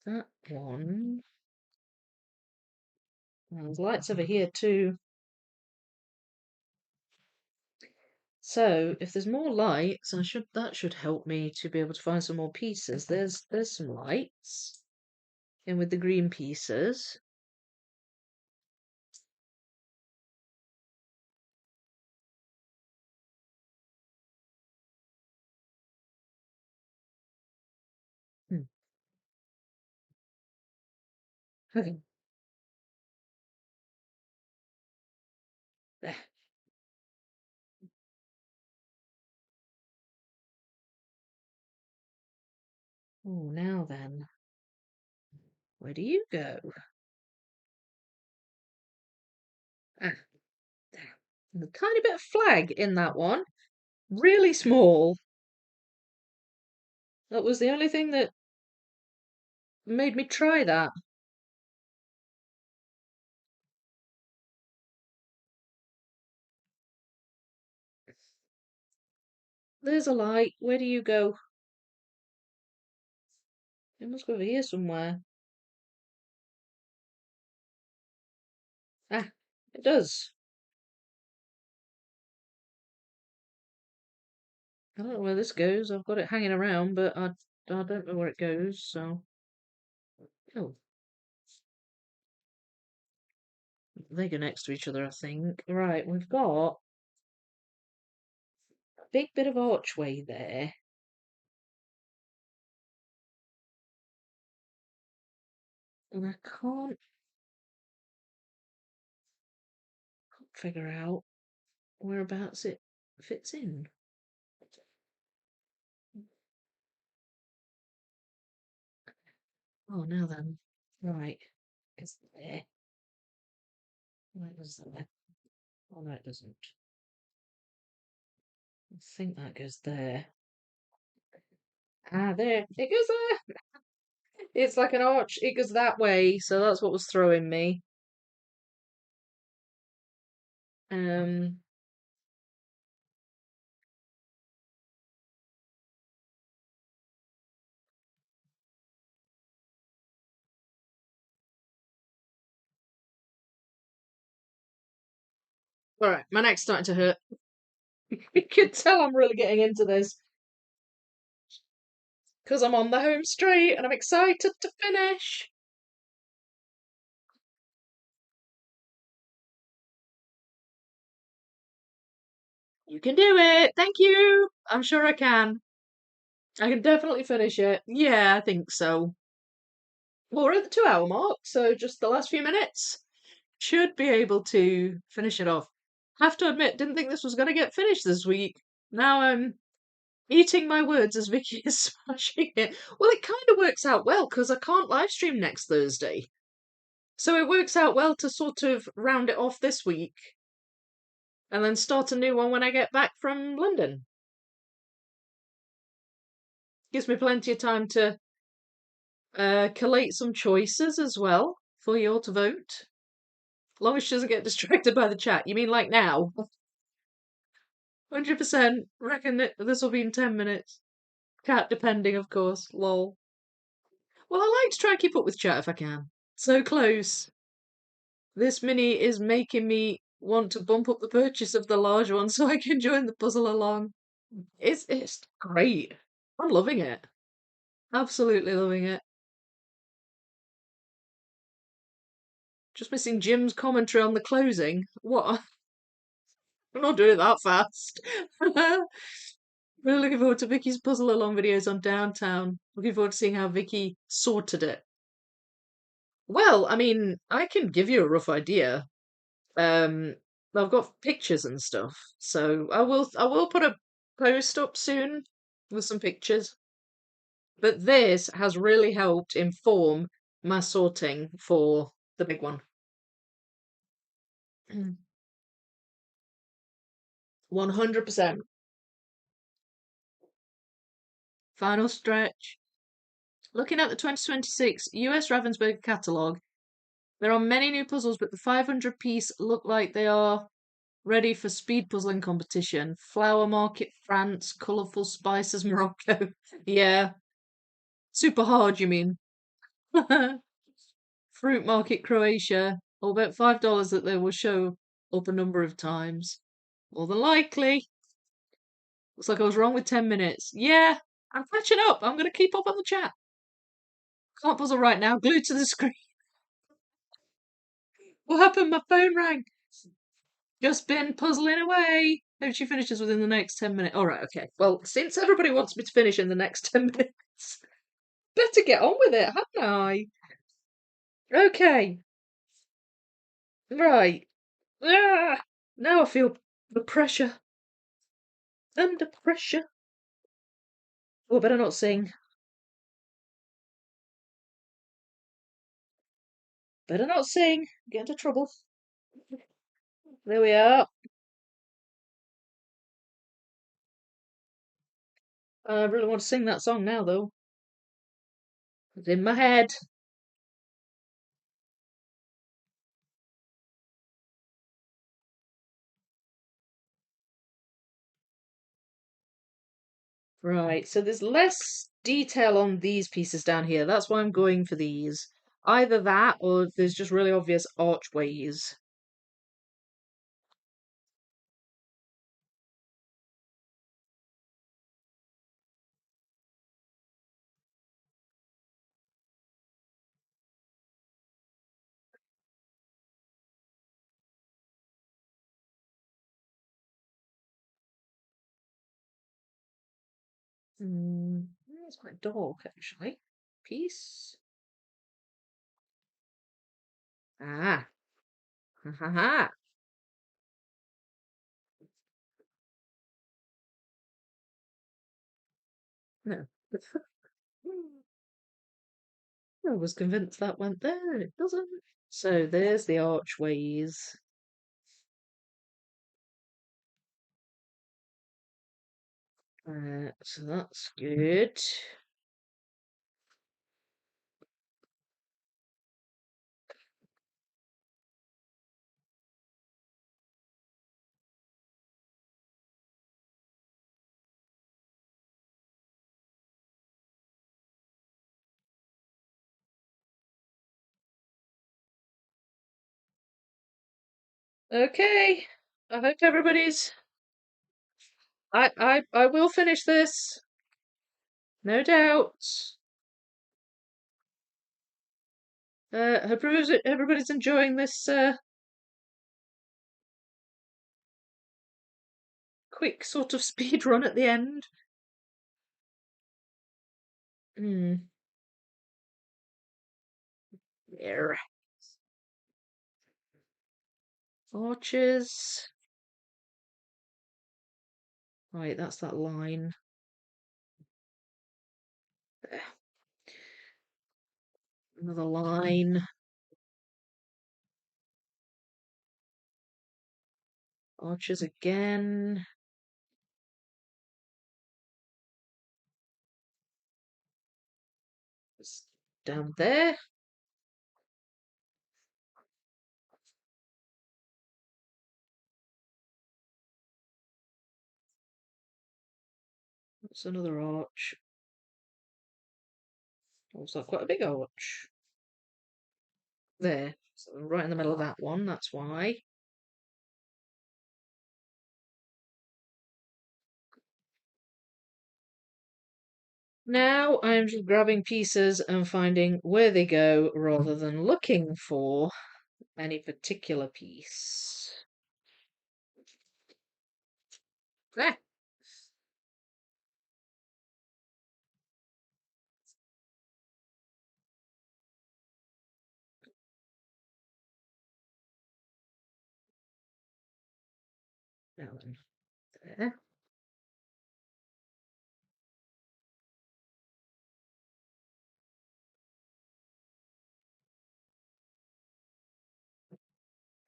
That one. Oh, there's lights over here too. So if there's more lights, that should help me to be able to find some more pieces. There's some lights in with the green pieces. Hmm. Okay. There. Oh, now then, where do you go? Ah, there. And a tiny bit of flag in that one. Really small. That was the only thing that made me try that. There's a light. Where do you go? It must go over here somewhere. Ah, it does. I don't know where this goes. I've got it hanging around, but I don't know where it goes, so. Oh, they go next to each other, I think. Right, we've got a big bit of archway there. And I can't figure out whereabouts it fits in. Oh, now then. Right. It's there. Where was that? Oh, no, it doesn't. I think that goes there. Ah, there. It goes there. It's like an arch. It goes that way, so that's what was throwing me. Um, All right, my neck's starting to hurt. You can tell I'm really getting into this because I'm on the home straight and I'm excited to finish. You can do it. Thank you. I'm sure I can. I can definitely finish it. Yeah, I think so. Well, we're at the 2 hour mark, so just the last few minutes. Should be able to finish it off. Have to admit, didn't think this was going to get finished this week. Now I'm eating my words as Vicky is smashing it. Well, it kind of works out well because I can't live stream next Thursday. So it works out well to sort of round it off this week and then start a new one when I get back from London. Gives me plenty of time to collate some choices as well for you all to vote. As long as she doesn't get distracted by the chat. You mean like now? 100% reckon this will be in 10 minutes. Cat depending, of course. Lol. Well, I like to try and keep up with chat if I can. So close. This mini is making me want to bump up the purchase of the large one so I can join the puzzle along. It's great. I'm loving it. Absolutely loving it. Just missing Jim's commentary on the closing. What? I'm not doing it that fast. Really looking forward to Vicky's puzzle along videos on Downtown. Looking forward to seeing how Vicky sorted it. Well, I mean, I can give you a rough idea. Um, I've got pictures and stuff, so I will put a post up soon with some pictures. But this has really helped inform my sorting for the big one. 100%. Final stretch. Looking at the 2026 US Ravensburger catalogue, there are many new puzzles, but the 500 piece look like they are ready for speed puzzling competition. Flower Market, France, Colourful Spices, Morocco. Yeah, super hard, you mean? Fruit Market, Croatia. I'll bet $5 that they will show up a number of times. More than likely. Looks like I was wrong with 10 minutes. Yeah, I'm catching up. I'm going to keep up on the chat. Can't puzzle right now. Glued to the screen. What happened? My phone rang. Just been puzzling away. Hope she finishes within the next 10 minutes. All right, okay. Well, since everybody wants me to finish in the next 10 minutes, better get on with it, haven't I? Okay. Right. Ah, now I feel the pressure. Under pressure. Oh, better not sing. Better not sing. Get into trouble. There we are. I really want to sing that song now, though. It's in my head. Right, so there's less detail on these pieces down here. That's why I'm going for these. Either that or there's just really obvious archways. It's quite dark, actually. Piece. Ah, ha ha ha. No. I was convinced that went there, it doesn't. So there's the archways. So that's good. Okay. I hope everybody's. I will finish this, no doubt. Hope everybody's enjoying this quick sort of speed run at the end. Hmm. There. Arches. Right, that's that line. There. Another line. Arches again. It's down there. That's another arch. Also quite a big arch. There. So right in the middle of that one, that's why. Now I'm just grabbing pieces and finding where they go rather than looking for any particular piece. There. Now then, there.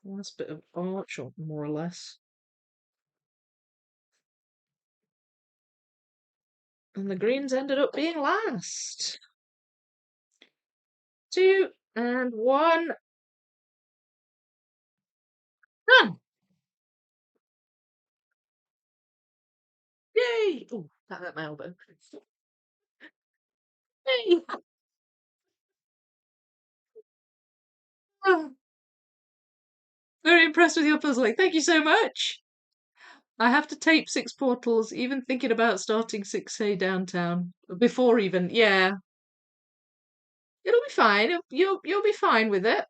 Last bit of arch, or more or less. And the greens ended up being last. 2 and 1. Done. Yay! Oh, that hurt my elbow. Yay! Oh, very impressed with your puzzling. Thank you so much. I have to tape 6 portals, even thinking about starting 6A downtown. Before even, yeah. It'll be fine. You'll be fine with it.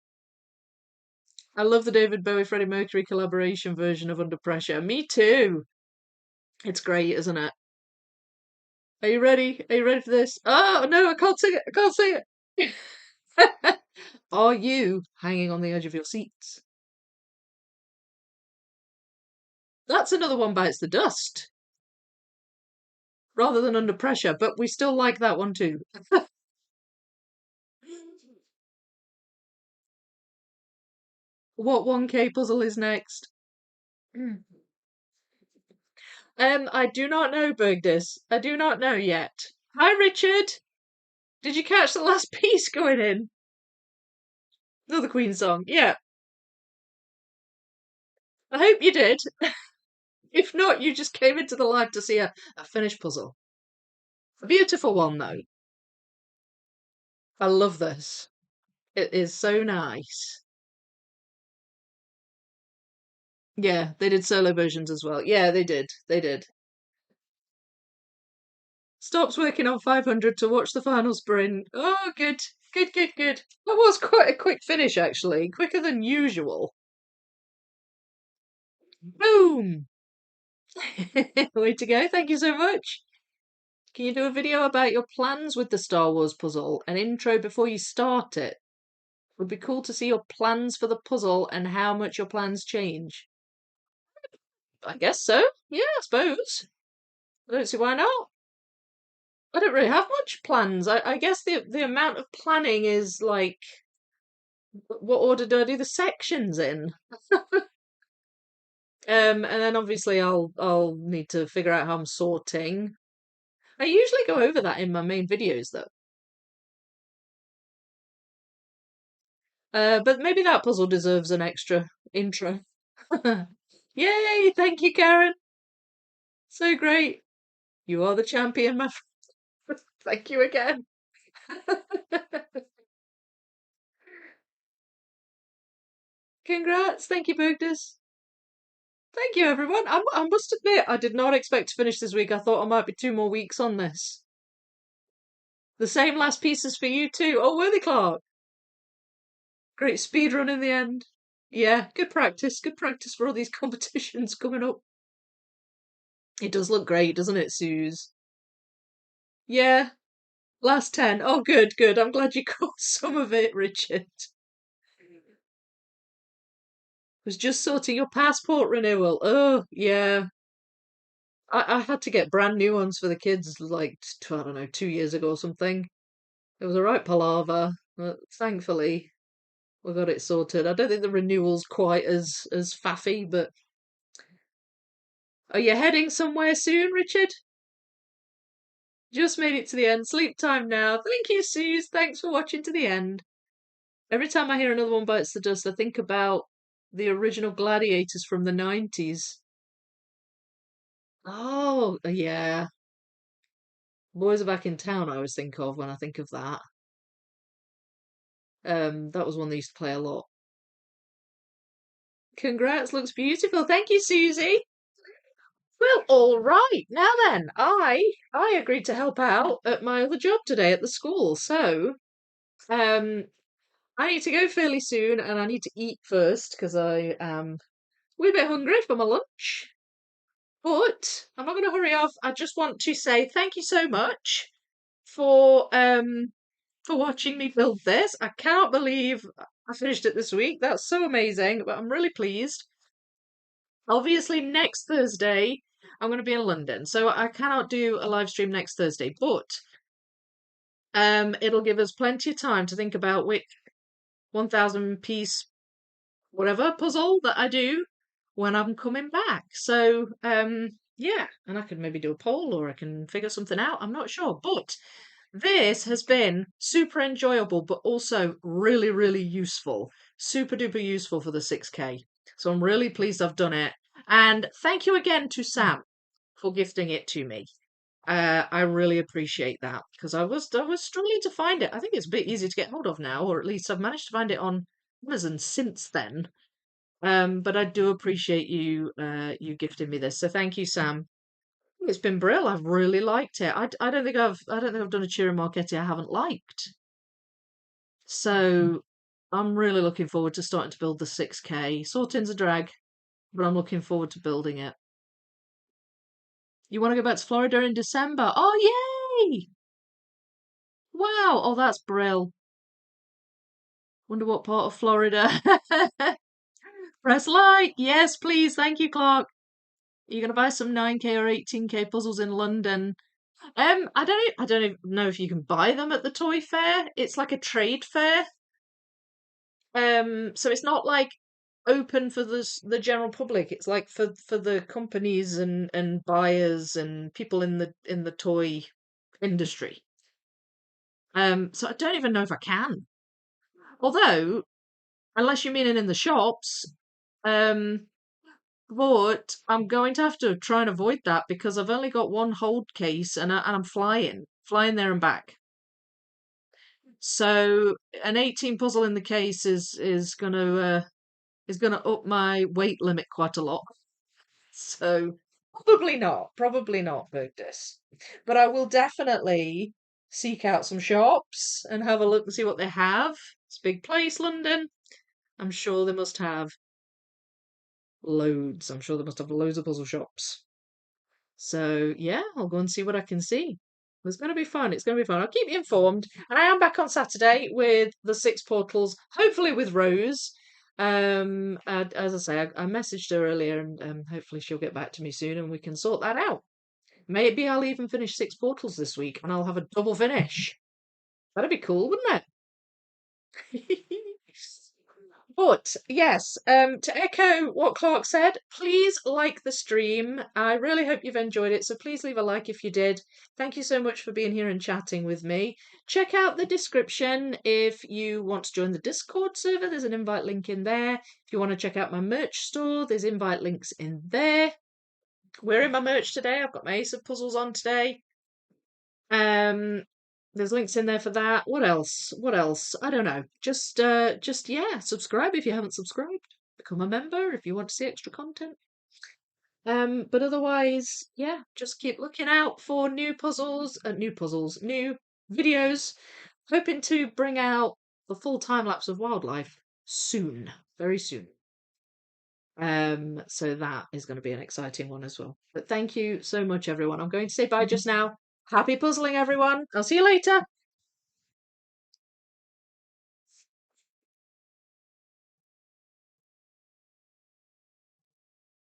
I love the David Bowie Freddie Mercury collaboration version of Under Pressure. Me too. It's great, isn't it? Are you ready? Are you ready for this? Oh no, I can't sing it. I can't sing it. Are you hanging on the edge of your seats? That's Another One Bites the Dust, rather than Under Pressure, but we still like that one too. What 1K puzzle is next? I do not know, Bergdis. I do not know yet. Hi, Richard. Did you catch the last piece going in? Another Queen song. Yeah, I hope you did. If not, you just came into the live to see a finished puzzle. A beautiful one, though. I love this. It is so nice. Yeah, they did solo versions as well. Yeah, they did. They did. Stops working on 500 to watch the final sprint. Oh, good. Good, good, good. That was quite a quick finish, actually. Quicker than usual. Boom! Way to go. Thank you so much. Can you do a video about your plans with the Star Wars puzzle? An intro before you start it. Would be cool to see your plans for the puzzle and how much your plans change. I guess so. Yeah, I suppose. I don't see why not. I don't really have much plans. I guess the amount of planning is like, what order do I do the sections in? And then obviously I'll need to figure out how I'm sorting. I usually go over that in my main videos though. But maybe that puzzle deserves an extra intro. Yay! Thank you, Karen. So great. You are the champion, my friend. Thank you again. Congrats. Thank you, Bogdas. Thank you, everyone. I must admit, I did not expect to finish this week. I thought I might be 2 more weeks on this. The same last pieces for you too. Oh, were they, Clark? Great speed run in the end. Yeah, good practice. Good practice for all these competitions coming up. It does look great, doesn't it, Suze? Yeah, last 10. Oh, good, good. I'm glad you caught some of it, Richard. Was just sorting your passport renewal. Oh, yeah. I had to get brand new ones for the kids, like, I don't know, 2 years ago or something. It was a right palaver, but thankfully we got it sorted. I don't think the renewal's quite as faffy, but are you heading somewhere soon, Richard? Just made it to the end. Sleep time now. Thank you, Suze. Thanks for watching to the end. Every time I hear another one bites the dust, I think about the original gladiators from the 90s. Oh, yeah. Boys Are Back in Town, I always think of when I think of that. That was one they used to play a lot. Congrats, looks beautiful. Thank you, Susie. Well, all right. Now then, I agreed to help out at my other job today at the school. So, um, I need to go fairly soon, and I need to eat first because I am a wee bit hungry for my lunch. But I'm not going to hurry off. I just want to say thank you so much for watching me build this. I cannot believe I finished it this week. That's so amazing, but I'm really pleased. Obviously, next Thursday, I'm going to be in London, so I cannot do a live stream next Thursday, but it'll give us plenty of time to think about which 1,000 piece whatever puzzle that I do when I'm coming back. So, yeah, and I could maybe do a poll or I can figure something out. I'm not sure, but this has been super enjoyable, but also really, really useful. Super duper useful for the 6K. So I'm really pleased I've done it. And thank you again to Sam for gifting it to me. I really appreciate that because I was struggling to find it. I think it's a bit easier to get hold of now, or at least I've managed to find it on Amazon since then. But I do appreciate you gifting me this. So thank you, Sam. It's been brilliant. I've really liked it. I don't think I've done a Ciro Marchetti I haven't liked. So I'm really looking forward to starting to build the 6K. Sorting's a drag, but I'm looking forward to building it. You want to go back to Florida in December? Oh, yay! Wow. Oh, that's brill. Wonder what part of Florida. Press like. Yes, please. Thank you, Clark. You're gonna buy some 9K or 18K puzzles in London. I don't even know if you can buy them at the toy fair. It's like a trade fair. So it's not like open for the general public. It's like for the companies and buyers and people in the toy industry. So I don't even know if I can. Although, unless you mean it in the shops, um, but I'm going to have to try and avoid that because I've only got one hold case and I'm flying there and back. So an 18 puzzle in the case is gonna up my weight limit quite a lot. So probably not, Bergdis. But I will definitely seek out some shops and have a look and see what they have. It's a big place, London. I'm sure they must have loads. I'm sure they must have loads of puzzle shops. So yeah, I'll go and see what I can see. It's going to be fun. It's going to be fun. I'll keep you informed. And I am back on Saturday with the 6 portals, hopefully with Rose. As I say, I messaged her earlier, and hopefully she'll get back to me soon, and we can sort that out. Maybe I'll even finish 6 portals this week, and I'll have a double finish. That'd be cool, wouldn't it? But yes, to echo what Clark said, please like the stream. I really hope you've enjoyed it. So please leave a like if you did. Thank you so much for being here and chatting with me. Check out the description if you want to join the Discord server. There's an invite link in there. If you want to check out my merch store, there's invite links in there. Wearing my merch today. I've got my Ace of Puzzles on today. There's links in there for that. What else? What else? I don't know. Just yeah, subscribe if you haven't subscribed. Become a member if you want to see extra content. But otherwise, yeah, just keep looking out for new new videos. Hoping to bring out the full time lapse of wildlife soon, very soon. So that is going to be an exciting one as well. But thank you so much, everyone. I'm going to say bye just now. Happy puzzling, everyone. I'll see you later.